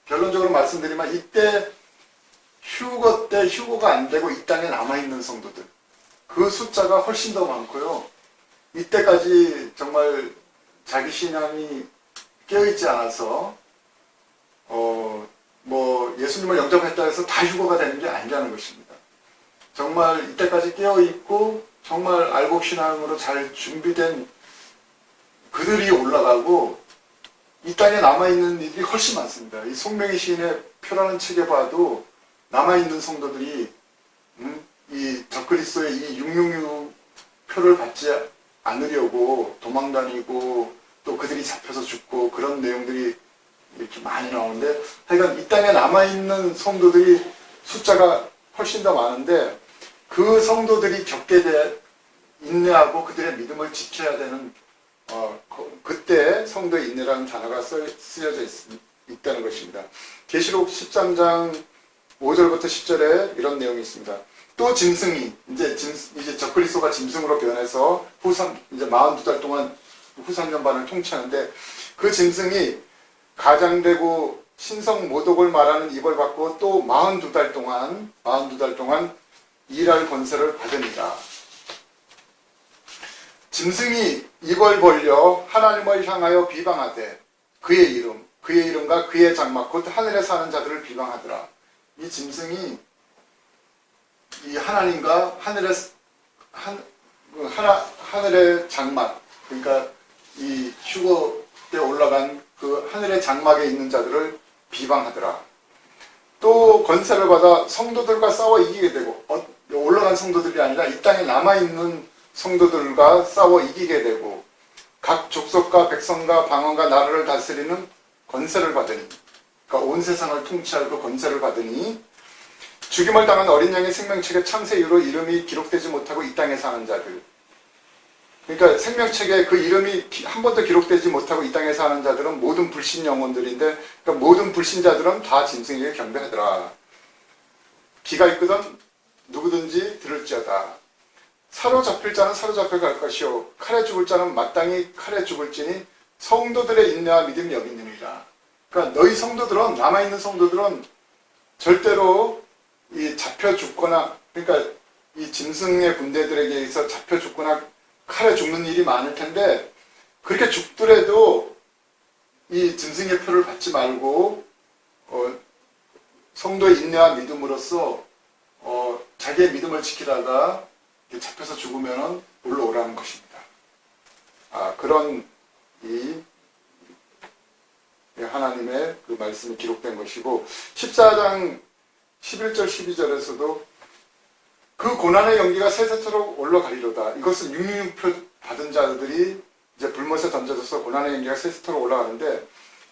[SPEAKER 1] 결론적으로 말씀드리면 이때 휴거 때 휴거가 안 되고 이 땅에 남아있는 성도들 그 숫자가 훨씬 더 많고요. 이때까지 정말 자기 신앙이 깨어있지 않아서 예수님을 영접했다 해서 다 휴거가 되는 게 아니라는 것입니다. 정말 이때까지 깨어있고 정말 알곡 신앙으로 잘 준비된 그들이 올라가고 이 땅에 남아있는 일이 훨씬 많습니다. 이 송명의 시인의 표라는 책에 봐도 남아있는 성도들이 이 적그리스도의 이 666 표를 받지 않으려고 도망다니고 또 그들이 잡혀서 죽고 그런 내용들이 이렇게 많이 나오는데 하여간 이 땅에 남아있는 성도들이 숫자가 훨씬 더 많은데 그 성도들이 겪게 돼 인내하고 그들의 믿음을 지켜야 되는 그때 성도의 인내라는 단어가 쓰여져 있다는 것입니다. 계시록 13장 5절부터 10절에 이런 내용이 있습니다. 또 짐승이 이제 적그리스도가 짐승으로 변해서 이제 42달 동안 후삼년반을 통치하는데 그 짐승이 가장되고 신성 모독을 말하는 입을 받고 또 42달 동안 일할 권세를 받으니라. 짐승이 입을 벌려 하나님을 향하여 비방하되 그의 이름과 그의 장막 곧 하늘에 사는 자들을 비방하더라. 이 짐승이 이 하나님과 하늘의 장막 그러니까 이 휴거 때 올라간 그 하늘의 장막에 있는 자들을 비방하더라. 또 권세를 받아 성도들과 싸워 이기게 되고 올라간 성도들이 아니라 이 땅에 남아있는 성도들과 싸워 이기게 되고 각 족속과 백성과 방언과 나라를 다스리는 권세를 받으니 그러니까 온 세상을 통치할 그 권세를 받으니 죽임을 당한 어린 양의 생명책에 창세 이후로 이름이 기록되지 못하고 이 땅에 사는 자들 그러니까 생명책에 그 이름이 한 번도 기록되지 못하고 이 땅에 사는 자들은 모든 불신 영혼들인데 그러니까 모든 불신자들은 다 짐승에게 경배하더라. 귀가 있거든 누구든지 들을지어다. 사로잡힐 자는 사로잡혀 갈 것이요 칼에 죽을 자는 마땅히 칼에 죽을지니 성도들의 인내와 믿음이 여기 있느니라. 그러니까 너희 성도들은 남아있는 성도들은 절대로 이 잡혀 죽거나 그러니까 이 짐승의 군대들에게 의해서 잡혀 죽거나 칼에 죽는 일이 많을 텐데 그렇게 죽더라도 이 짐승의 표를 받지 말고 성도의 인내와 믿음으로써 자기의 믿음을 지키다가 잡혀서 죽으면 올라오라는 것입니다. 그런 이 하나님의 그 말씀이 기록된 것이고 14장 11절 12절에서도 그 고난의 연기가 세세토록 올라가리로다. 이것은 666표 받은 자들이 이제 불못에 던져져서 고난의 연기가 세세토록 올라가는데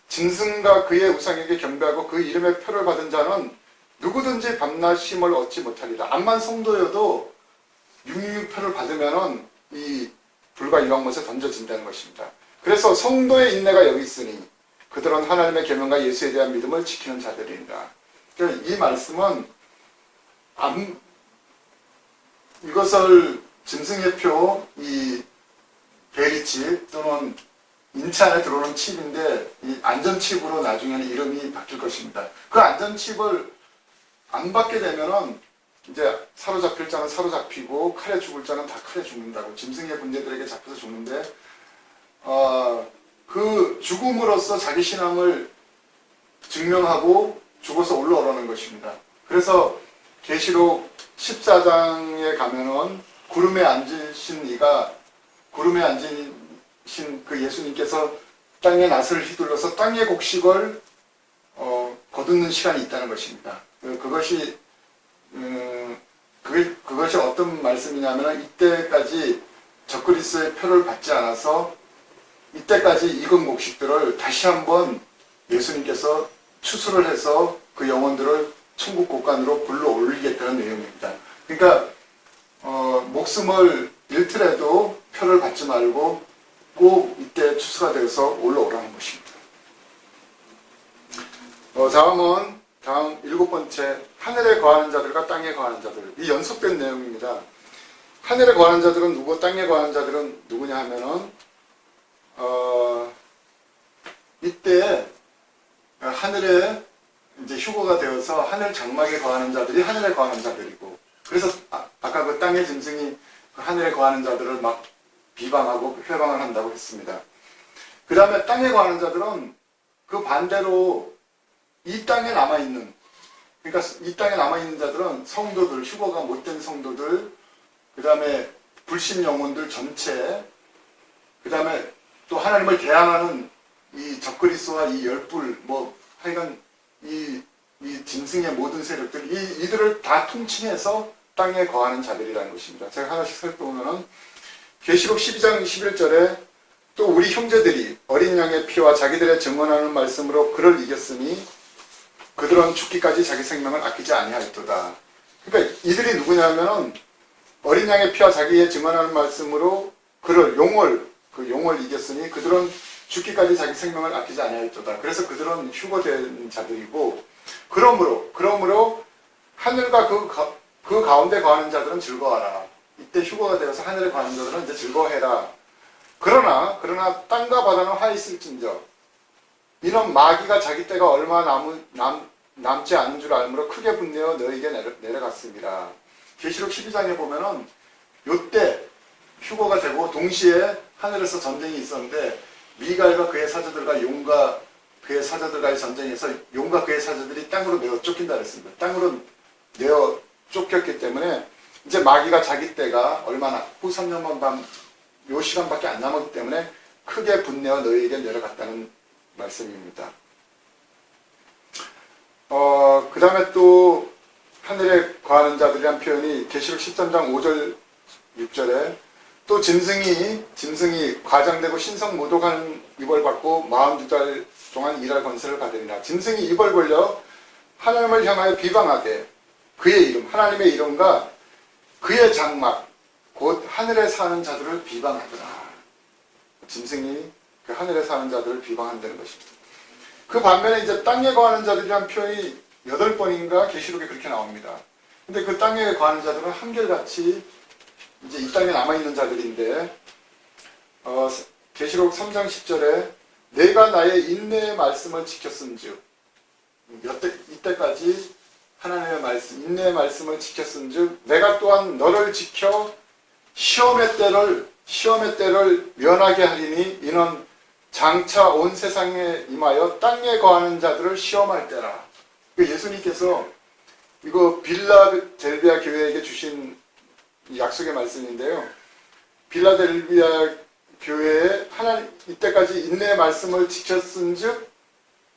[SPEAKER 1] 짐승과 그의 우상에게 경배하고 그 이름의 표를 받은 자는 누구든지 밤낮 쉼을 얻지 못하리라. 암만 성도여도 666표를 받으면은 이 불과 유황못에 던져진다는 것입니다. 그래서 성도의 인내가 여기 있으니 그들은 하나님의 계명과 예수에 대한 믿음을 지키는 자들이니라. 이 말씀은 이것을 짐승의 표, 이 베리칩 또는 인체 안에 들어오는 칩인데 이 안전칩으로 나중에는 이름이 바뀔 것입니다. 그 안전칩을 안 받게 되면은 이제 사로잡힐 자는 사로잡히고 칼에 죽을 자는 다 칼에 죽는다고 짐승의 군대들에게 잡혀서 죽는데 그 죽음으로써 자기 신앙을 증명하고 죽어서 올라오라는 것입니다. 그래서 계시록 14장에 가면은 구름에 앉으신 그 예수님께서 땅의 낫을 휘둘러서 땅의 곡식을 거두는 시간이 있다는 것입니다. 그것이 어떤 말씀이냐면 이때까지 적그리스도의 표를 받지 않아서 이때까지 익은 곡식들을 다시 한번 예수님께서 추수를 해서 그 영혼들을 천국 곳간으로 불러 올리겠다는 내용입니다. 그러니까 목숨을 잃더라도 표를 받지 말고 꼭 이때 추수가 되어서 올라오라는 것입니다. 다음은 다음 7번째, 하늘에 거하는 자들과 땅에 거하는 자들. 이 연속된 내용입니다. 하늘에 거하는 자들은 누구, 땅에 거하는 자들은 누구냐 하면은, 이때 하늘에 이제 휴거가 되어서 하늘 장막에 거하는 자들이 하늘에 거하는 자들이고, 그래서 아까 그 땅의 짐승이 그 하늘에 거하는 자들을 막 비방하고 회방을 한다고 했습니다. 그 다음에 땅에 거하는 자들은 그 반대로 이 땅에 남아있는, 그러니까 이 땅에 남아있는 자들은 성도들, 휴거가 못된 성도들, 그 다음에 불신 영혼들 전체, 그 다음에 또 하나님을 대항하는 이 적그리스도와 이 열불, 뭐 하여간 이 짐승의 모든 세력들, 이들을 다 통칭해서 땅에 거하는 자들이라는 것입니다. 제가 하나씩 살펴보면은 계시록 12장 21절에 또 우리 형제들이 어린 양의 피와 자기들의 증언하는 말씀으로 그를 이겼으니 그들은 죽기까지 자기 생명을 아끼지 아니하였도다. 그러니까 이들이 누구냐면은 어린 양의 피와 자기의 증언하는 말씀으로 그를 용을 이겼으니 그들은 죽기까지 자기 생명을 아끼지 아니하였도다. 그래서 그들은 휴거된 자들이고, 그러므로 하늘과 그 가운데 거하는 자들은 즐거워하라. 이때 휴거가 되어서 하늘에 거하는 자들은 이제 즐거워해라. 그러나 땅과 바다는 화 있을진저 이는 마귀가 자기 때가 얼마 남지 않은 줄 알므로 크게 분내어 너에게 내려갔습니다. 계시록 12장에 보면은 요때 휴거가 되고 동시에 하늘에서 전쟁이 있었는데 미갈과 그의 사자들과 용과 그의 사자들과의 전쟁에서 용과 그의 사자들이 땅으로 내어 쫓긴다 그랬습니다. 땅으로 내어 쫓겼기 때문에 이제 마귀가 자기 때가 얼마나 후 3년만 요 시간밖에 안 남았기 때문에 크게 분내어 너희에게 내려갔다는 말씀입니다. 그 다음에 또 하늘에 거하는 자들이란 표현이 계시록 13장 5절 6절에 또 짐승이 과장되고 신성 모독하는 입을 받고 42달 동안 일할 권세를 받으리라. 짐승이 입을 벌려 하나님을 향하여 비방하되 그의 이름, 하나님의 이름과 그의 장막 곧 하늘에 사는 자들을 비방하더라. 짐승이 그 하늘에 사는 자들을 비방한다는 것입니다. 그 반면에 이제 땅에 거하는 자들이란 표현이 8번인가 계시록에 그렇게 나옵니다. 근데 그 땅에 거하는 자들은 한결같이 이제 이 땅에 남아있는 자들인데, 계시록 3장 10절에 내가 나의 인내의 말씀을 지켰은즉, 이때까지 하나님의 말씀, 인내의 말씀을 지켰은즉 내가 또한 너를 지켜 시험의 때를 면하게 하리니 이는 장차 온 세상에 임하여 땅에 거하는 자들을 시험할 때라. 예수님께서 이거 빌라델비아 교회에게 주신 약속의 말씀인데요. 빌라델비아 교회에 하나님 이때까지 인내의 말씀을 지켰은즉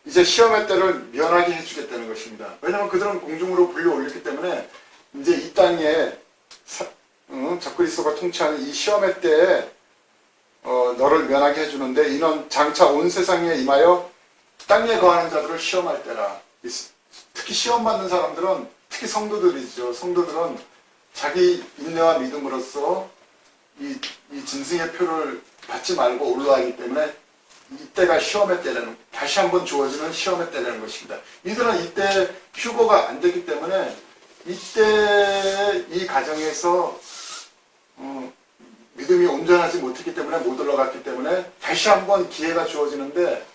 [SPEAKER 1] 이제 시험의 때를 면하게 해주겠다는 것입니다. 왜냐하면 그들은 공중으로 불려 올렸기 때문에 이제 이 땅에 적그리스도가 통치하는 이 시험의 때에 너를 면하게 해주는데 이는 장차 온 세상에 임하여 땅에 거하는 자들을 시험할 때라. 특히 시험받는 사람들은 특히 성도들이죠. 성도들은 자기 인내와 믿음으로써 이 짐승의 표를 받지 말고 올라가기 때문에 이때가 시험의 때라는, 다시 한번 주어지는 시험의 때라는 것입니다. 이들은 이때 휴거가 안 되기 때문에 이때 이 가정에서 믿음이 온전하지 못했기 때문에 못 올라갔기 때문에 다시 한번 기회가 주어지는데,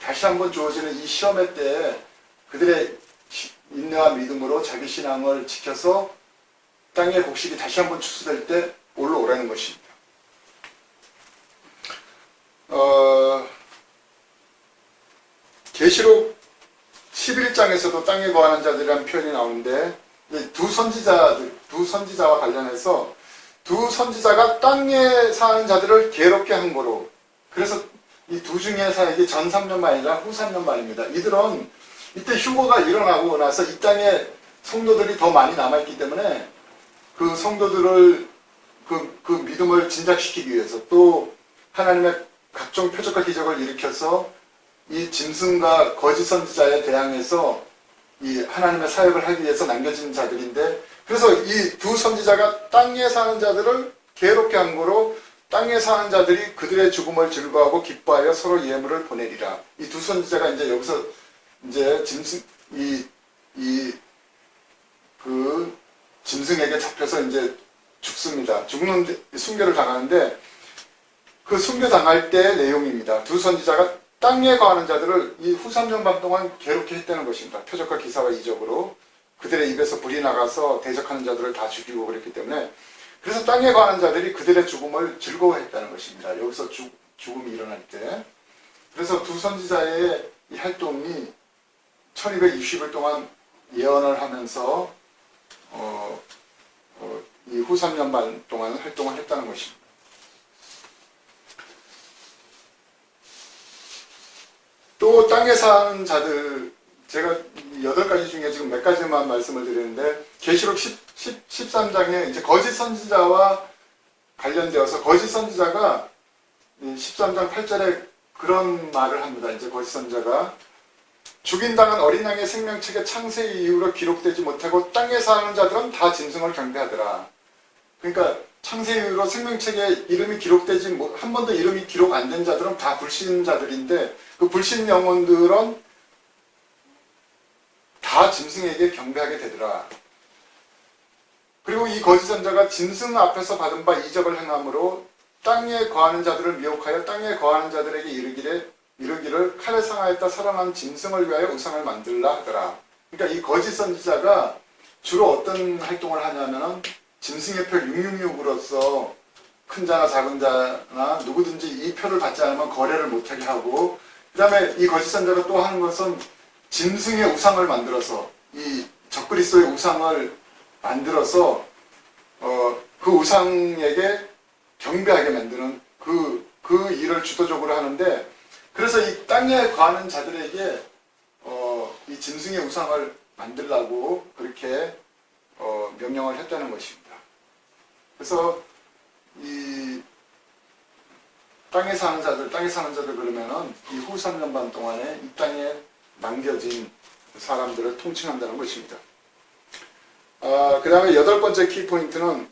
[SPEAKER 1] 다시 한번 주어지는 이 시험의 때에 그들의 인내와 믿음으로 자기 신앙을 지켜서 땅의 곡식이 다시 한번 추수될 때 올라오라는 것입니다. 계시록 11장에서도 땅에 거하는 자들이라는 표현이 나오는데 두 선지자와 관련해서 두 선지자가 땅에 사는 자들을 괴롭게 한 거로, 그래서 이 두 중의 사역이 전 3년 만이라 후 3년 만입니다. 이들은 이때 휴거가 일어나고 나서 이 땅에 성도들이 더 많이 남아있기 때문에 그 성도들을 그 믿음을 진작시키기 위해서 또 하나님의 각종 표적과 기적을 일으켜서 이 짐승과 거짓 선지자에 대항해서 이 하나님의 사역을 하기 위해서 남겨진 자들인데, 그래서 이 두 선지자가 땅에 사는 자들을 괴롭게 한 거로 땅에 사는 자들이 그들의 죽음을 즐거워하고 기뻐하여 서로 예물을 보내리라. 이 두 선지자가 이제 여기서 이제 그 짐승에게 잡혀서 이제 죽습니다. 죽는 순교를 당하는데 그 순교 당할 때 내용입니다. 두 선지자가 땅에 거하는 자들을 이 후 3년 반 동안 괴롭게 했다는 것입니다. 표적과 기사와 이적으로 그들의 입에서 불이 나가서 대적하는 자들을 다 죽이고 그랬기 때문에 그래서 땅에 거하는 자들이 그들의 죽음을 즐거워했다는 것입니다. 여기서 죽음이 일어날 때 그래서 두 선지자의 이 활동이 1220일 동안 예언을 하면서 이 후 3년 반 동안 활동을 했다는 것입니다. 또 땅에 사는 자들 제가 8가지 중에 지금 몇 가지만 말씀을 드리는데 계시록 13장에 이제 거짓 선지자와 관련되어서 거짓 선지자가 13장 8절에 그런 말을 합니다. 이제 거짓 선지자가 죽인당한 어린 양의 생명책에 창세 이후로 기록되지 못하고 땅에 사는 자들은 다 짐승을 경배하더라. 그러니까 창세 이후로 생명책에 이름이 기록되지 한 번도 이름이 기록 안 된 자들은 다 불신자들인데 그 불신 영혼들은 다 짐승에게 경배하게 되더라. 그리고 이 거짓 선자가 짐승 앞에서 받은 바 이적을 행함으로 땅에 거하는 자들을 미혹하여 땅에 거하는 자들에게 이르기를 칼에 상하였다 살아난 짐승을 위하여 우상을 만들라 하더라. 그러니까 이 거짓 선지자가 주로 어떤 활동을 하냐면은 짐승의 표 666으로서 큰 자나 작은 자나 누구든지 이 표를 받지 않으면 거래를 못하게 하고 그 다음에 이 거짓 선지자가 또 하는 것은 짐승의 우상을 만들어서 이 적그리스도의 우상을 만들어서 그 우상에게 경배하게 만드는 그 일을 주도적으로 하는데 그래서 이 땅에 거하는 자들에게 이 짐승의 우상을 만들라고 그렇게 명령을 했다는 것입니다. 그래서 이 땅에 사는 자들 그러면은 이 후 3년 반 동안에 이 땅에 남겨진 사람들을 통칭한다는 것입니다. 그 다음에 8번째 키포인트는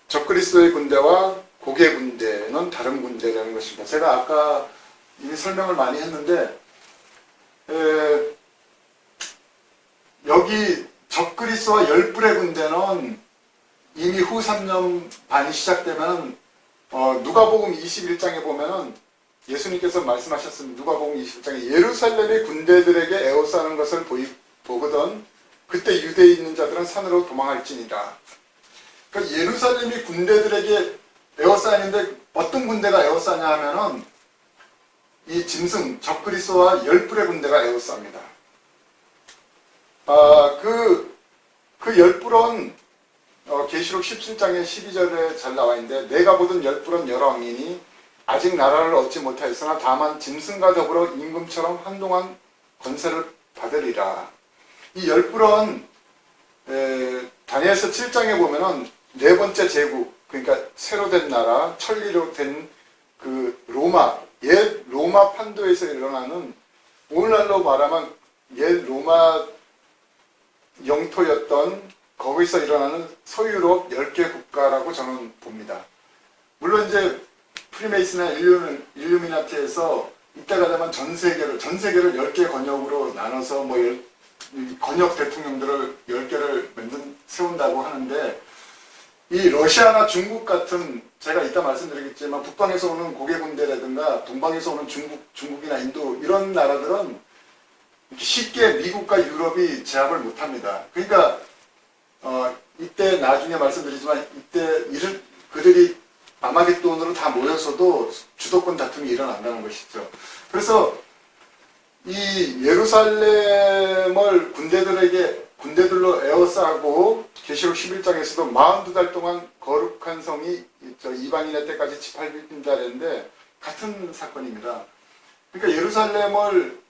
[SPEAKER 1] 적그리스도의 군대와 고개 군대는 다른 군대라는 것입니다. 제가 아까 이미 설명을 많이 했는데 여기 적그리스도와 열불의 군대는 이미 후 3년 반이 시작되면 누가복음 21장에 보면은 예수님께서 말씀하셨습니다. 누가복음 21장에 예루살렘의 군대들에게 에워싸는 것을 보거든 그때 유대에 있는 자들은 산으로 도망할지니라. 그러니까 예루살렘이 군대들에게 에워싸이는데 어떤 군대가 에워싸냐 하면은 이 짐승 적그리스도와 열불의 군대가 에워쌉니다. 그 열불은 계시록 17장의 12절에 잘 나와 있는데 내가 보던 열불은 여러 왕이니 아직 나라를 얻지 못하였으나 다만 짐승과 더불어 임금처럼 한동안 권세를 받으리라. 이 열불은 다니엘서 7장에 보면은 네 번째 제국 그러니까 새로 된 나라 천리로 된 그 로마 옛 로마 판도에서 일어나는 오늘날로 말하면 옛 로마 영토였던 거기서 일어나는 서유럽 10개 국가라고 저는 봅니다. 물론 이제 프리메이슨이나 일루미나티에서 이때가 되면 전 세계를 10개 권역으로 나눠서 권역 대통령들을 10개를 세운다고 하는데 이 러시아나 중국 같은 제가 이따 말씀드리겠지만 북방에서 오는 고개 군대라든가 동방에서 오는 중국이나 인도 이런 나라들은 쉽게 미국과 유럽이 제압을 못합니다. 그러니까 이때 나중에 말씀드리지만 이때 그들이 아마겟돈으로 다 모여서도 주도권 다툼이 일어난다는 것이죠. 그래서 이 예루살렘을 군대들로 에워싸고 계시록 11장에서도 42달 동안 거룩한 성이 이방인의 때까지 지팔린다 그랬는데 같은 사건입니다. 그러니까 예루살렘을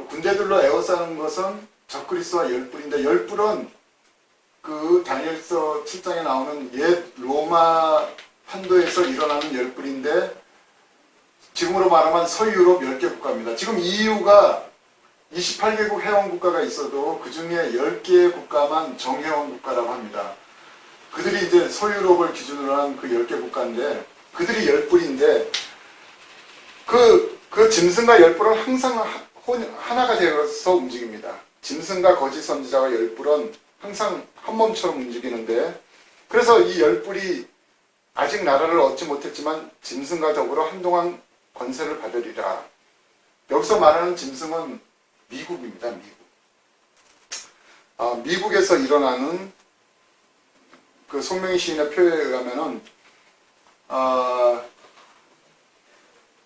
[SPEAKER 1] 군대들로 에워싸는 것은 적그리스도와 열불인데 열불은 그 다니엘서 7장에 나오는 옛 로마 판도에서 일어나는 열불인데 지금으로 말하면 서유럽 10개 국가입니다. 지금 EU가 28개국 회원 국가가 있어도 그 중에 10개의 국가만 정회원 국가라고 합니다. 그들이 이제 서유럽을 기준으로 한 그 10개 국가인데 그들이 열불인데 그 짐승과 열불은 항상 하나가 되어서 움직입니다. 짐승과 거짓 선지자와 열불은 항상 한 몸처럼 움직이는데, 그래서 이 열불이 아직 나라를 얻지 못했지만 짐승과 더불어 한동안 권세를 받으리라. 여기서 말하는 짐승은 미국입니다. 미국. 미국에서 일어나는 그 송명희 시인의 표에 의하면은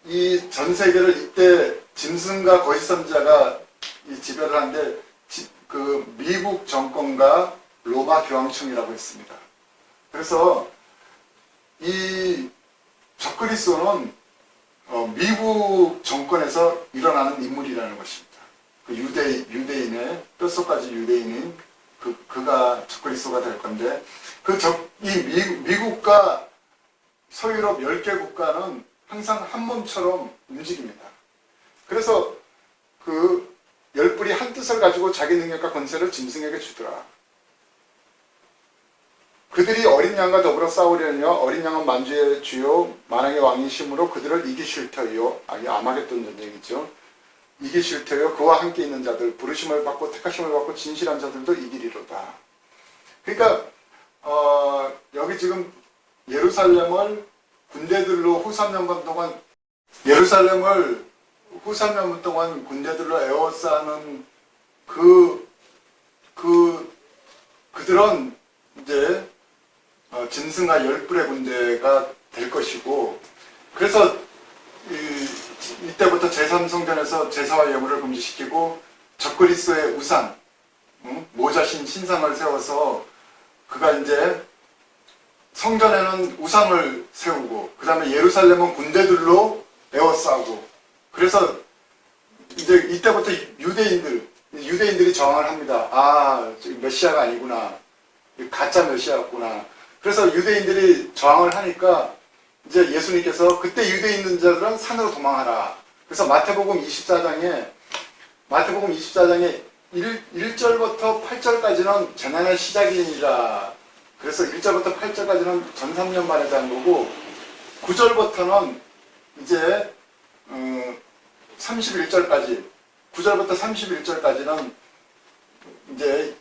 [SPEAKER 1] 이 전 세계를 이때 짐승과 거짓 선지자가 이 지배를 하는데 그 미국 정권과 로마 교황청이라고 했습니다. 그래서 이 적그리스도는 미국 정권에서 일어나는 인물이라는 것입니다. 그 유대인의 뼛속까지 유대인인 그가 적그리스도가 될 건데, 미국과 서유럽 10개 국가는 항상 한 몸처럼 움직입니다. 그래서 그 열불이 한 뜻을 가지고 자기 능력과 권세를 짐승에게 주더라. 그들이 어린 양과 더불어 싸우려니와 어린 양은 만주의 주요 만왕의 왕이심으로 그들을 이기실 터이요. 아마겟돈 전쟁이죠. 이기실 터이요. 그와 함께 있는 자들, 부르심을 받고 택하심을 받고 진실한 자들도 이기리로다. 그러니까 여기 지금 예루살렘을 군대들로 후 3년간 동안 군대들로 에워싸는 그들은 이제 짐승과 열불의 군대가 될 것이고, 그래서 이때부터 제3성전에서 제사와 예물을 금지시키고 적그리스도의 우상, 모자신 신상을 세워서 그가 이제 성전에는 우상을 세우고, 그 다음에 예루살렘은 군대들로 에워싸고, 그래서 이제 이때부터 유대인들이 저항을 합니다. 메시아가 아니구나, 가짜 메시아였구나. 그래서 유대인들이 저항을 하니까 이제 예수님께서 그때 유대에 있는 자들은 산으로 도망하라. 그래서 마태복음 24장에 1절부터 8절까지는 재난의 시작이니라. 그래서 1절부터 8절까지는 전 3년 만에 대한 거고, 9절부터는 이제 31절까지, 9절부터 31절까지는 이제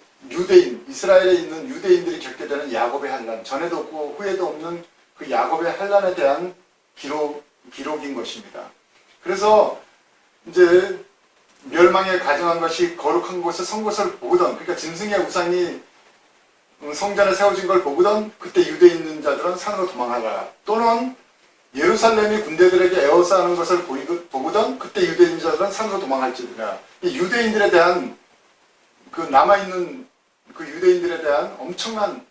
[SPEAKER 1] 이스라엘에 있는 유대인들이 겪게 되는 야곱의 환난, 전에도 없고 후에도 없는 그 야곱의 환난에 대한 기록인 것입니다. 그래서 이제 멸망에 가정한 것이 거룩한 곳에 선 것을 보거든, 그러니까 짐승의 우상이 성전에 세워진 걸 보거든 그때 유대에 있는 자들은 산으로 도망하라. 또는 예루살렘이 군대들에게 에워싸는 것을 보거든 그때 유대에 있는 자들은 산으로 도망할지니라. 이 유대인들에 대한 그 남아있는 그 유대인들에 대한 엄청난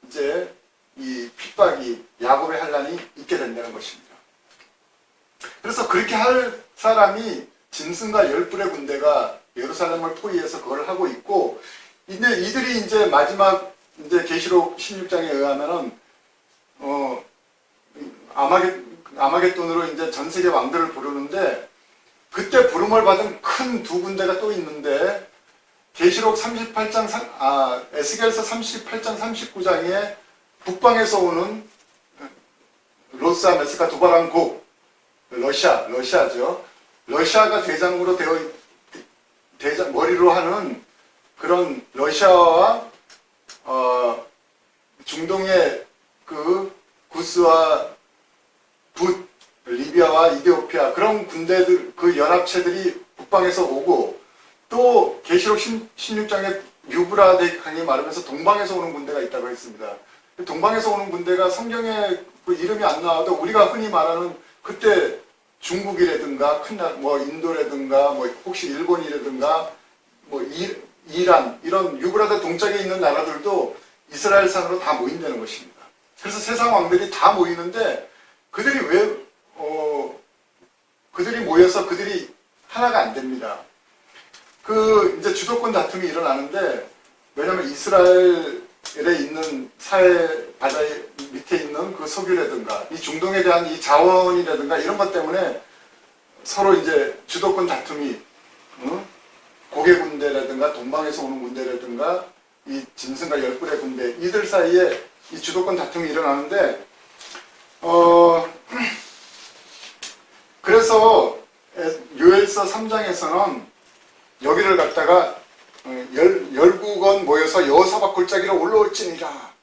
[SPEAKER 1] 이제 이 핍박이, 야곱의 환난이 있게 된다는 것입니다. 그래서 그렇게 할 사람이 짐승과 열불의 군대가 예루살렘을 포위해서 그걸 하고 있고, 이제 이들이 이제 마지막 이제 계시록 16장에 의하면은 아마겟돈으로 이제 전 세계 왕들을 부르는데, 그때 부름을 받은 큰 두 군대가 또 있는데, 계시록 38장 에스겔서 38장 39장에 북방에서 오는 로스아 메스카 두바란 곡, 러시아죠. 러시아가 대장으로 머리로 하는 그런 러시아와 중동의 그 구스와 붓, 리비아와 이디오피아, 그런 군대들, 그 연합체들이 북방에서 오고, 또 계시록 16장에 유브라데 강이 마르면서 동방에서 오는 군대가 있다고 했습니다. 동방에서 오는 군대가 성경에 그 이름이 안 나와도 우리가 흔히 말하는 그때 중국이라든가 인도라든가 혹시 일본이라든가 이란, 이런 유브라데 동쪽에 있는 나라들도 이스라엘 산으로 다 모인다는 것입니다. 그래서 세상 왕들이 다 모이는데, 그들이 모여서 그들이 하나가 안 됩니다. 이제 주도권 다툼이 일어나는데, 왜냐면 이스라엘에 있는 사회 바다 밑에 있는 그 석유라든가, 이 중동에 대한 이 자원이라든가 이런 것 때문에 서로 이제 주도권 다툼이, 고개 군대라든가 동방에서 오는 군대라든가 이 짐승과 열불의 군대, 이들 사이에 이 주도권 다툼이 일어나는데, 그래서 요엘서 3장에서는 여기를 갖다가 열국원 모여서 여호사밧 골짜기로 올라올지니라.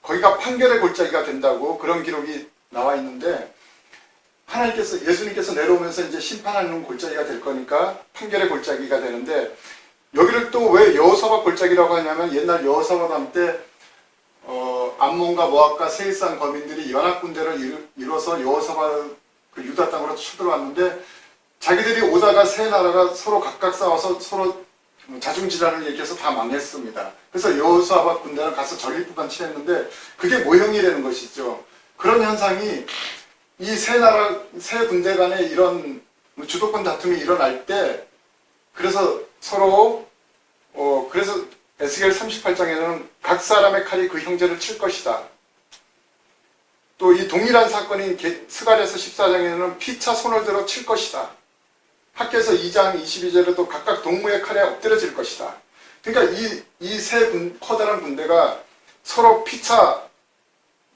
[SPEAKER 1] 거기가 판결의 골짜기가 된다고 그런 기록이 나와 있는데, 하나님께서, 예수님께서 내려오면서 이제 심판하는 골짜기가 될 거니까 판결의 골짜기가 되는데, 여기를 또 왜 여호사밧 골짜기라고 하냐면, 옛날 여호사밧 왕 때 암몬과 모압과 세일산 거민들이 연합군대를 이뤄서 여호사밧 그 유다 땅으로 쳐들어왔는데, 자기들이 오다가 세 나라가 서로 각각 싸워서 서로 자중질환을 얘기해서 다 망했습니다. 그래서 여호사밧 군대는 가서 전리품만 취했는데, 그게 모형이라는 것이죠. 그런 현상이 이 세 나라, 세 군대 간에 이런 주도권 다툼이 일어날 때, 그래서 서로, 그래서 에스겔 38장에는 각 사람의 칼이 그 형제를 칠 것이다. 또 이 동일한 사건인 스가랴서 14장에는 피차 손을 들어 칠 것이다. 학교에서 2장 22절에도 각각 동무의 칼에 엎드려질 것이다. 그러니까 이 세 커다란 군대가 서로 피차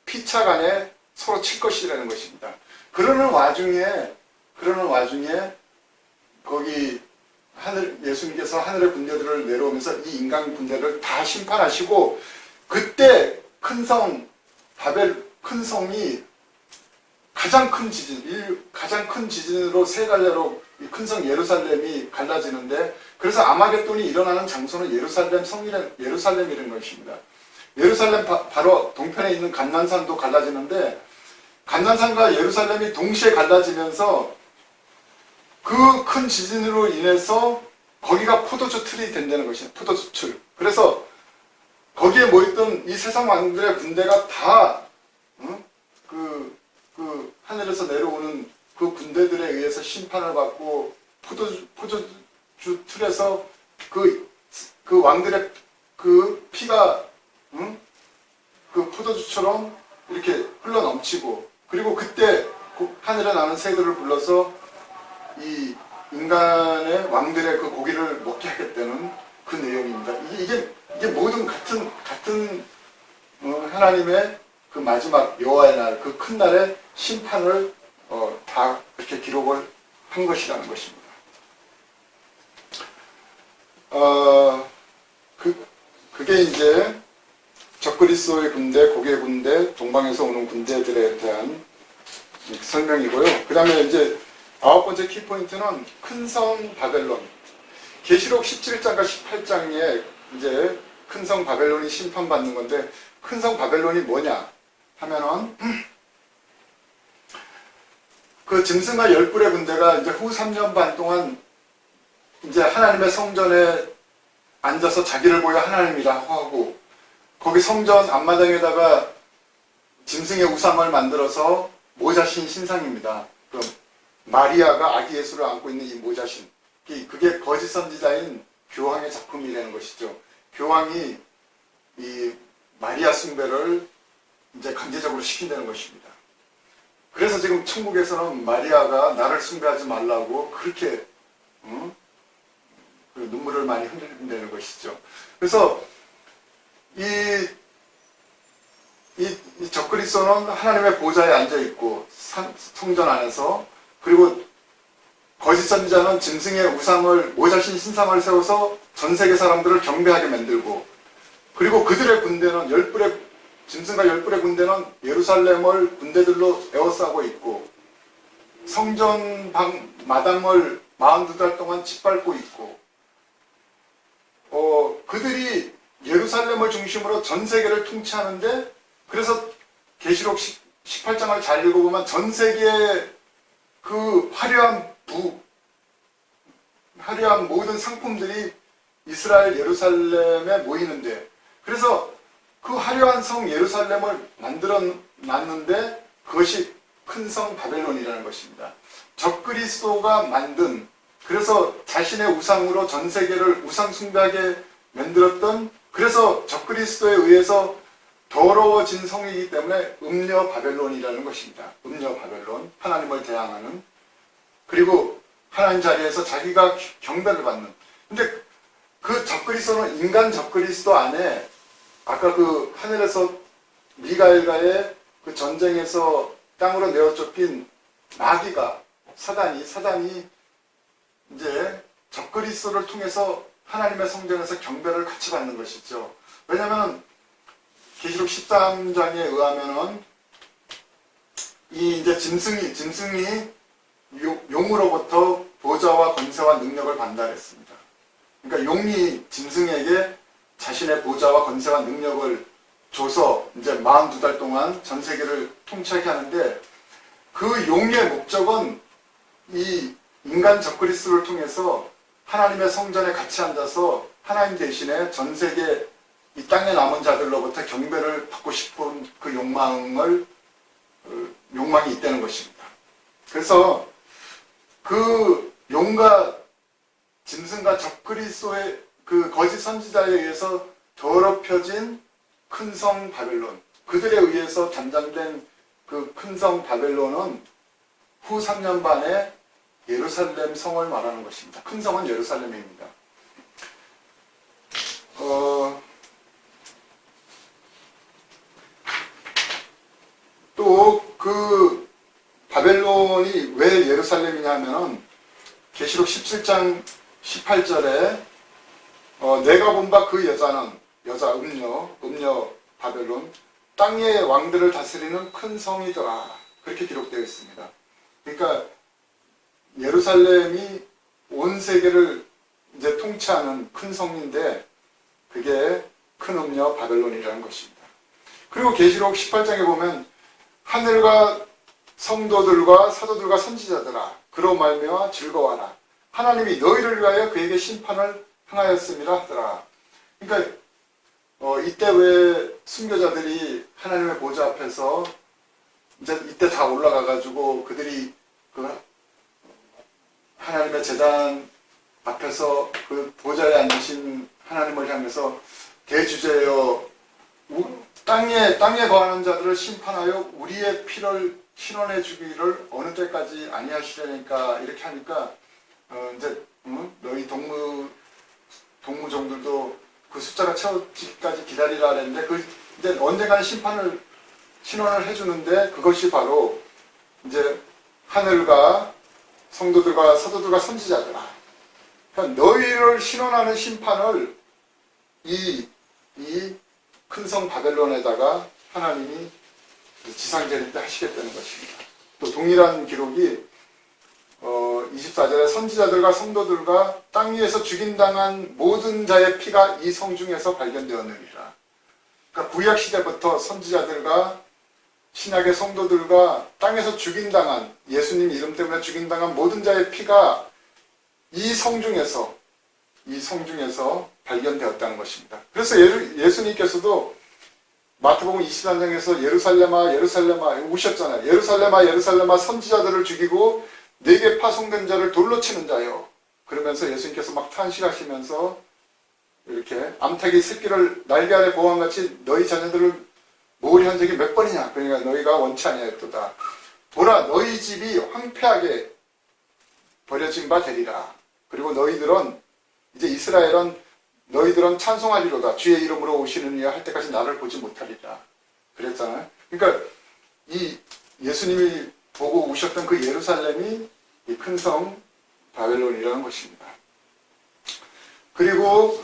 [SPEAKER 1] 간에 서로 칠 것이라는 것입니다. 그러는 와중에 거기 예수님께서 하늘의 군대들을 내려오면서 이 인간 군대를 다 심판하시고, 그때 큰 성이 가장 큰 지진으로 세 갈래로 큰 성 예루살렘이 갈라지는데, 그래서 아마겟돈이 일어나는 장소는 예루살렘이라는 것입니다. 예루살렘 바로 동편에 있는 감난산도 갈라지는데, 감난산과 예루살렘이 동시에 갈라지면서 그 큰 지진으로 인해서 거기가 포도주 틀이 된다는 것이에요. 포도주 틀. 그래서 거기에 모였던 이 세상 왕들의 군대가 다 그 하늘에서 내려오는 그 군대들에 의해서 심판을 받고, 포도주 틀에서 그 왕들의 그 피가 그 포도주처럼 이렇게 흘러 넘치고, 그리고 그때 하늘에 나는 새들을 불러서 이 인간의 왕들의 그 고기를 먹게 하겠다는 그 내용입니다. 이게 모든 같은 하나님의 그 마지막 여호와의 날, 그 큰 날의 심판을 다 이렇게 기록을 한 것이라는 것입니다. 그게 이제 적그리스도의 군대, 고개 군대, 동방에서 오는 군대들에 대한 설명이고요. 그 다음에 이제 9번째 키포인트는 큰 성 바벨론. 계시록 17장과 18장에 이제 큰 성 바벨론이 심판받는 건데, 큰 성 바벨론이 뭐냐 하면은, 그 짐승과 10뿔의 군대가 이제 후 3년 반 동안 이제 하나님의 성전에 앉아서 자기를 보여 하나님이라 하고, 거기 성전 앞마당에다가 짐승의 우상을 만들어서 모자신 신상입니다. 마리아가 아기 예수를 안고 있는 이 모자신, 그게 거짓 선지자인 교황의 작품이라는 것이죠. 교황이 이 마리아 숭배를 이제 강제적으로 시킨다는 것입니다. 그래서 지금 천국에서는 마리아가 나를 숭배하지 말라고 그렇게 그 눈물을 많이 흘린다는 것이죠. 그래서 이 적그리스도는 하나님의 보좌에 앉아 있고 성전 안에서, 그리고 거짓 선지자는 짐승의 우상을, 모자신 신상을 세워서 전 세계 사람들을 경배하게 만들고, 그리고 그들의 군대는 짐승과 10뿔의 군대는 예루살렘을 군대들로 에워싸고 있고, 성전 마당을 42달 동안 짓밟고 있고, 그들이 예루살렘을 중심으로 전 세계를 통치하는데, 그래서 계시록 18장을 잘 읽어보면 전 세계의 그 화려한 모든 상품들이 이스라엘 예루살렘에 모이는데, 그래서 그 화려한 성 예루살렘을 만들어 놨는데, 그것이 큰 성 바벨론이라는 것입니다. 적그리스도가 만든, 그래서 자신의 우상으로 전 세계를 우상 숭배하게 만들었던, 그래서 적그리스도에 의해서 더러워진 성이기 때문에 음녀 바벨론이라는 것입니다. 음녀 바벨론, 하나님을 대항하는, 그리고 하나님 자리에서 자기가 경배를 받는. 근데 그 적그리스도는 인간 적그리스도 안에, 아까 그 하늘에서 미가엘과의 그 전쟁에서 땅으로 내어 쫓긴 마귀가, 사단이 이제 적그리스도를 통해서 하나님의 성전에서 경배를 같이 받는 것이죠. 왜냐하면 계시록 13장에 의하면은 이 이제 짐승이 용으로부터 보좌와 권세와 능력을 받는다랬습니다. 그러니까 용이 짐승에게 자신의 보좌와 권세와 능력을 줘서 이제 42달 동안 전 세계를 통치하게 하는데, 그 용의 목적은 이 인간 적그리스도를 통해서 하나님의 성전에 같이 앉아서 하나님 대신에 전 세계 이 땅에 남은 자들로부터 경배를 받고 싶은 그 욕망이 있다는 것입니다. 그래서 그 용과 짐승과 적그리스도의 그 거짓 선지자에 의해서 더럽혀진 큰 성 바벨론, 그들에 의해서 단장된 그 큰 성 바벨론은 후 3년 반에 예루살렘 성을 말하는 것입니다. 큰 성은 예루살렘입니다. 또 그 바벨론이 왜 예루살렘이냐 하면은 계시록 17장 18절에 내가 본 바 그 여자는 여자 음녀 바벨론 땅의 왕들을 다스리는 큰 성이더라, 그렇게 기록되어 있습니다. 그러니까 예루살렘이 온 세계를 이제 통치하는 큰 성인데 그게 큰 음녀 바벨론이라는 것입니다. 그리고 계시록 18장에 보면 하늘과 성도들과 사도들과 선지자들아 그로 말미암아 즐거워하라, 하나님이 너희를 위하여 그에게 심판을 행하였음이라 하더라. 그러니까 이때 왜 순교자들이 하나님의 보좌 앞에서 이제 이때 다 올라가가지고 그들이 그 하나님의 제단 앞에서 그 보좌에 앉으신 하나님을 향해서 대주제여 땅에 거하는 자들을 심판하여 우리의 피를 신원해 주기를 어느 때까지 아니하시려니까, 이렇게 하니까 이제 너희 동무종들도 그 숫자가 채워지기까지 기다리라 했는데 그 이제 언젠가는 심판을 신원을 해주는데, 그것이 바로 이제 하늘과 성도들과 사도들과 선지자들아, 그러니까 너희를 신원하는 심판을 이 큰 성 바벨론에다가 하나님이 지상제일 때 하시겠다는 것입니다. 또 동일한 기록이 24절에 선지자들과 성도들과 땅 위에서 죽임당한 모든 자의 피가 이 성 중에서 발견되었느니라. 그러니까 구약시대부터 선지자들과 신약의 성도들과 땅에서 죽임당한, 예수님 이름 때문에 죽임당한 모든 자의 피가 이 성 중에서 발견되었다는 것입니다. 그래서 예수님께서도 마태복음 23장에서 예루살렘아 예루살렘아 우셨잖아요. 예루살렘아 예루살렘아 선지자들을 죽이고 내게 파송된 자를 돌로 치는 자요. 그러면서 예수님께서 막 탄식하시면서 이렇게 암탉이 새끼를 날개 아래 보호한같이 너희 자녀들을 모으리 한 적이 몇 번이냐. 그러니까 너희가 원치 아니하였도다. 보라 너희 집이 황폐하게 버려진 바 되리라. 그리고 너희들은 이제 이스라엘은 너희들은 찬송하리로다. 주의 이름으로 오시는 이야 할 때까지 나를 보지 못하리라. 그랬잖아요. 그러니까 이 예수님이 보고 오셨던 그 예루살렘이 이 큰 성 바벨론이라는 것입니다. 그리고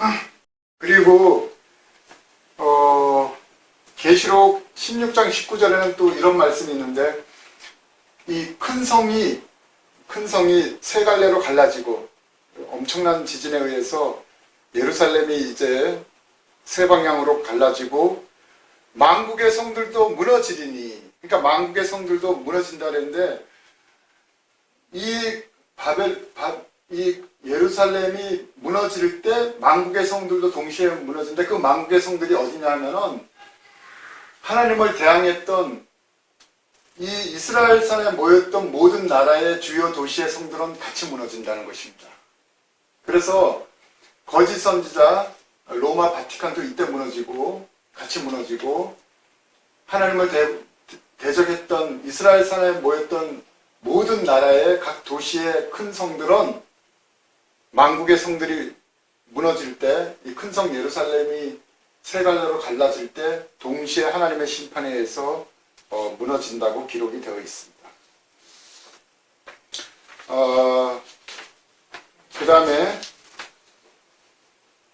[SPEAKER 1] 계시록 16장 19절에는 또 이런 말씀이 있는데, 이 큰 성이 세 갈래로 갈라지고 엄청난 지진에 의해서 예루살렘이 이제 세 방향으로 갈라지고 만국의 성들도 무너지리니, 그러니까 만국의 성들도 무너진다 그랬는데, 이 예루살렘이 무너질 때 만국의 성들도 동시에 무너진데, 그 만국의 성들이 어디냐 하면은 하나님을 대항했던 이 이스라엘 산에 모였던 모든 나라의 주요 도시의 성들은 같이 무너진다는 것입니다. 그래서 거짓 선지자 로마 바티칸도 이때 무너지고 같이 무너지고, 하나님을 대적했던 이스라엘 산에 모였던 모든 나라의 각 도시의 큰 성들은 만국의 성들이 무너질 때, 이 큰 성 예루살렘이 세 갈래로 갈라질 때 동시에 하나님의 심판에 의해서 무너진다고 기록이 되어 있습니다. 그 다음에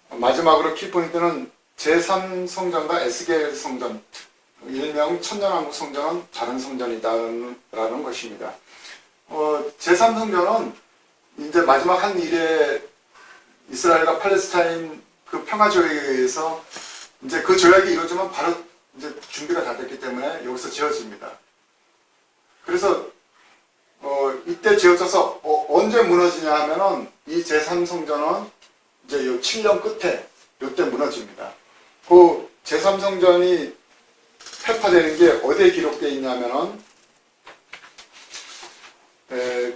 [SPEAKER 1] 마지막으로 키포인트는 제3성전과 에스겔 성전, 일명 천년왕국 성전은 다른 성전이다라는 것입니다. 제3성전은 이제 마지막 한 일에 이스라엘과 팔레스타인 그 평화조약에 의해서 이제 그 조약이 이루어지면 바로 이제 준비가 다 됐기 때문에 여기서 지어집니다. 그래서 이때 지어져서 언제 무너지냐 하면은 이 제3성전은 이제 요 7년 끝에 요때 무너집니다. 그 제3성전이 폐파되는 게 어디에 기록되어 있냐면은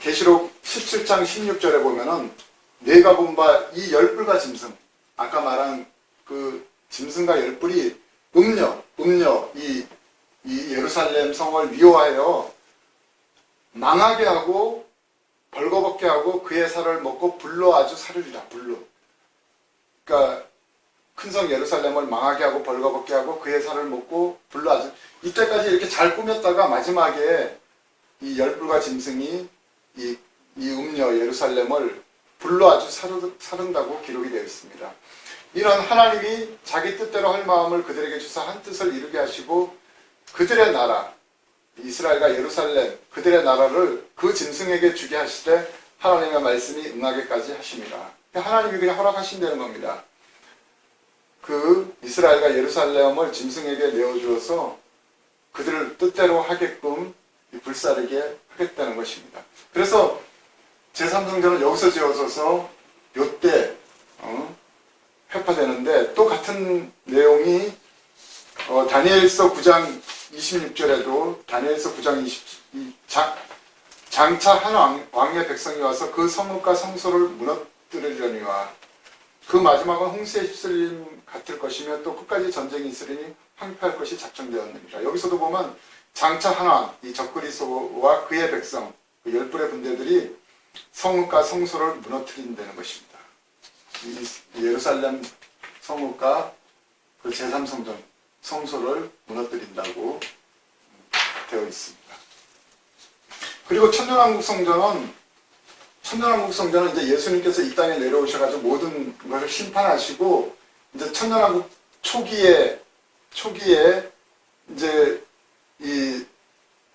[SPEAKER 1] 계시록 17장 16절에 보면은 내가 본 바 이 열불과 짐승, 아까 말한 그 짐승과 열불이 음녀 이 예루살렘 성을 미워하여 망하게 하고 벌거벗게 하고 그의 살을 먹고 불로 아주 사르리라. 불로. 그러니까 큰 성 예루살렘을 망하게 하고 벌거벗게 하고 그의 살을 먹고 불로 아주, 이때까지 이렇게 잘 꾸몄다가 마지막에 이 열불과 짐승이 이 음녀 예루살렘을 불로 아주 사른다고 기록이 되어 있습니다. 이런 하나님이 자기 뜻대로 할 마음을 그들에게 주사 한 뜻을 이루게 하시고 그들의 나라, 이스라엘과 예루살렘, 그들의 나라를 그 짐승에게 주게 하실 때 하나님의 말씀이 응하게까지 하십니다. 하나님이 그냥 허락하신다는 겁니다. 그 이스라엘과 예루살렘을 짐승에게 내어주어서 그들을 뜻대로 하게끔 불사르게 하겠다는 것입니다. 그래서 제3성전은 여기서 지어져서 요때 회파되는데, 또 같은 내용이 다니엘서 9장 26절에도 다니엘서 9장 22 장차 한 왕의 백성이 와서 그 성읍과 성소를 무너뜨리려니와 그 마지막은 홍수에 휩쓸림 같을 것이며 또 끝까지 전쟁이 있으리니 황폐할 것이 작정되었느니라. 여기서도 보면 장차 한 왕, 이 적그리스도와 그의 백성, 그 열불의 군대들이 성읍과 성소를 무너뜨린다는 것입니다. 이 예루살렘 성읍과 그 제3성전 성소를 무너뜨린다고 되어 있습니다. 그리고 천년왕국 성전은 이제 예수님께서 이 땅에 내려오셔가지고 모든 것을 심판하시고 이제 천년왕국 초기에 이제 이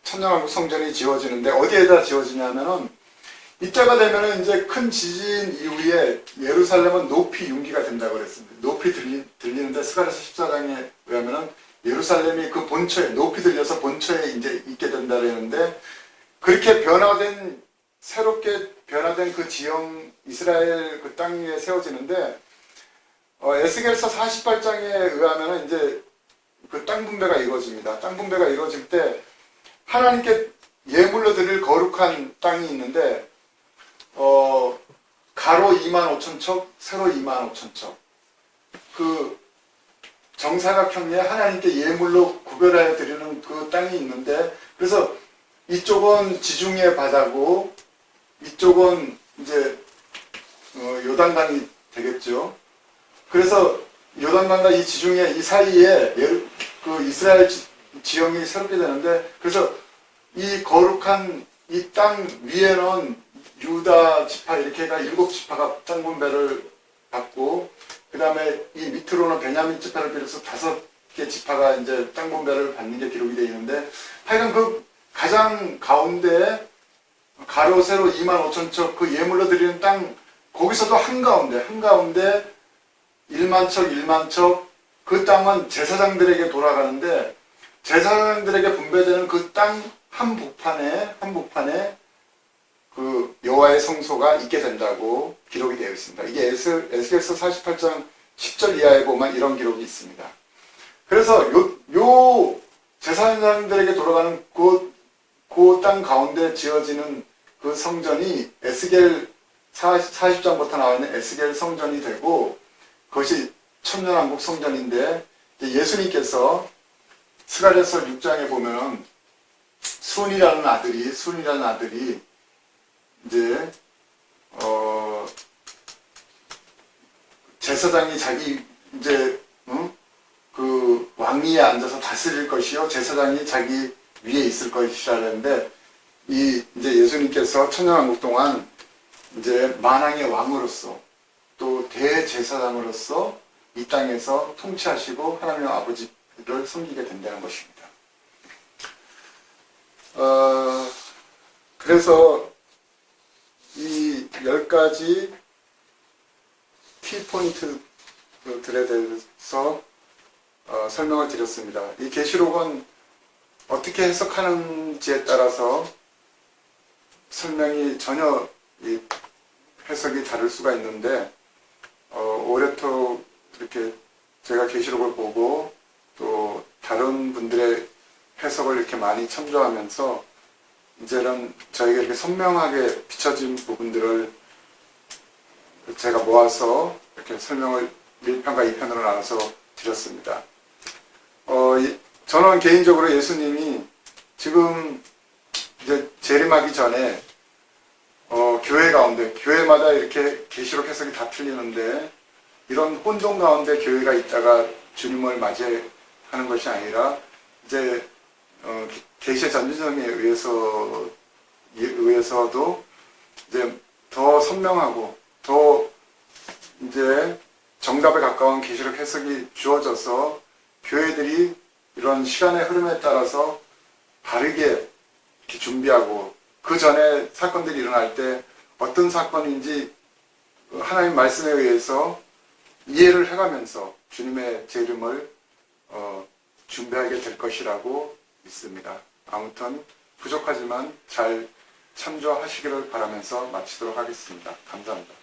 [SPEAKER 1] 천년왕국 성전이 지어지는데 어디에다 지어지냐면은 이때가 되면은 이제 큰 지진 이후에 예루살렘은 높이 융기가 된다고 그랬습니다. 높이 들리는데 스가랴서 14장에 의하면은 예루살렘이 그 본처에 높이 들려서 본처에 이제 있게 된다 그랬는데, 그렇게 새롭게 변화된 그 지형, 이스라엘 그 땅 위에 세워지는데, 에스겔서 48장에 의하면은 이제 그 땅 분배가 이루어집니다. 땅 분배가 이루어질 때 하나님께 예물로 드릴 거룩한 땅이 있는데, 가로 25,000척, 세로 25,000척. 그 정사각형의 하나님께 예물로 구별하여 드리는 그 땅이 있는데, 그래서 이쪽은 지중해 바다고 이쪽은 이제 요단강이 되겠죠. 그래서 요단강과 이 지중해 이 사이에 그 이스라엘 지형이 새롭게 되는데, 그래서 이 거룩한 이 땅 위에는 유다 지파 이렇게 해가 7지파가 땅 분배를 받고, 그 다음에 이 밑으로는 베냐민 지파를 비롯해서 5개 지파가 이제 땅 분배를 받는 게 기록이 되어 있는데, 하여간 그 가장 가운데 가로 세로 25,000척 그 예물로 드리는 땅, 거기서도 한가운데 1만 척 그 땅은 제사장들에게 돌아가는데, 제사장들에게 분배되는 그 땅 한복판에 그 여호와의 성소가 있게 된다고 기록이 되어 있습니다. 이게 에스겔서 48장 10절 이하에 보면 이런 기록이 있습니다. 그래서 요 제사장들에게 돌아가는 그 땅 가운데 지어지는 그 성전이 에스겔 40장부터 나와 있는 에스겔 성전이 되고, 그것이 천년왕국 성전인데, 예수님께서 스가랴서 6장에 보면은 순이라는 아들이 이제 제사장이 자기 이제 그 왕위에 앉아서 다스릴 것이요 제사장이 자기 위에 있을 것이라는데, 이제 예수님께서 천년왕국 동안 이제 만왕의 왕으로서 또 대제사장으로서 이 땅에서 통치하시고 하나님 아버지를 섬기게 된다는 것입니다. 그래서 이 10가지 키포인트들에 대해서 설명을 드렸습니다. 이 계시록은 어떻게 해석하는지에 따라서 설명이 전혀 이 해석이 다를 수가 있는데 올해토록 이렇게 제가 계시록을 보고 또 다른 분들의 해석을 이렇게 많이 참조하면서 이제는 저에게 이렇게 선명하게 비춰진 부분들을 제가 모아서 이렇게 설명을 1편과 2편으로 나눠서 드렸습니다. 저는 개인적으로 예수님이 지금 이제 재림하기 전에 교회 가운데, 교회마다 이렇게 계시록 해석이 다 틀리는데 이런 혼돈 가운데 교회가 있다가 주님을 맞이하는 것이 아니라 이제 계시의 전진성에 의해서도 이제 더 선명하고 더 이제 정답에 가까운 계시록 해석이 주어져서 교회들이 이런 시간의 흐름에 따라서 바르게 이렇게 준비하고 그 전에 사건들이 일어날 때 어떤 사건인지 하나님 말씀에 의해서 이해를 해가면서 주님의 재림을 준비하게 될 것이라고 믿습니다. 아무튼 부족하지만 잘 참조하시기를 바라면서 마치도록 하겠습니다. 감사합니다.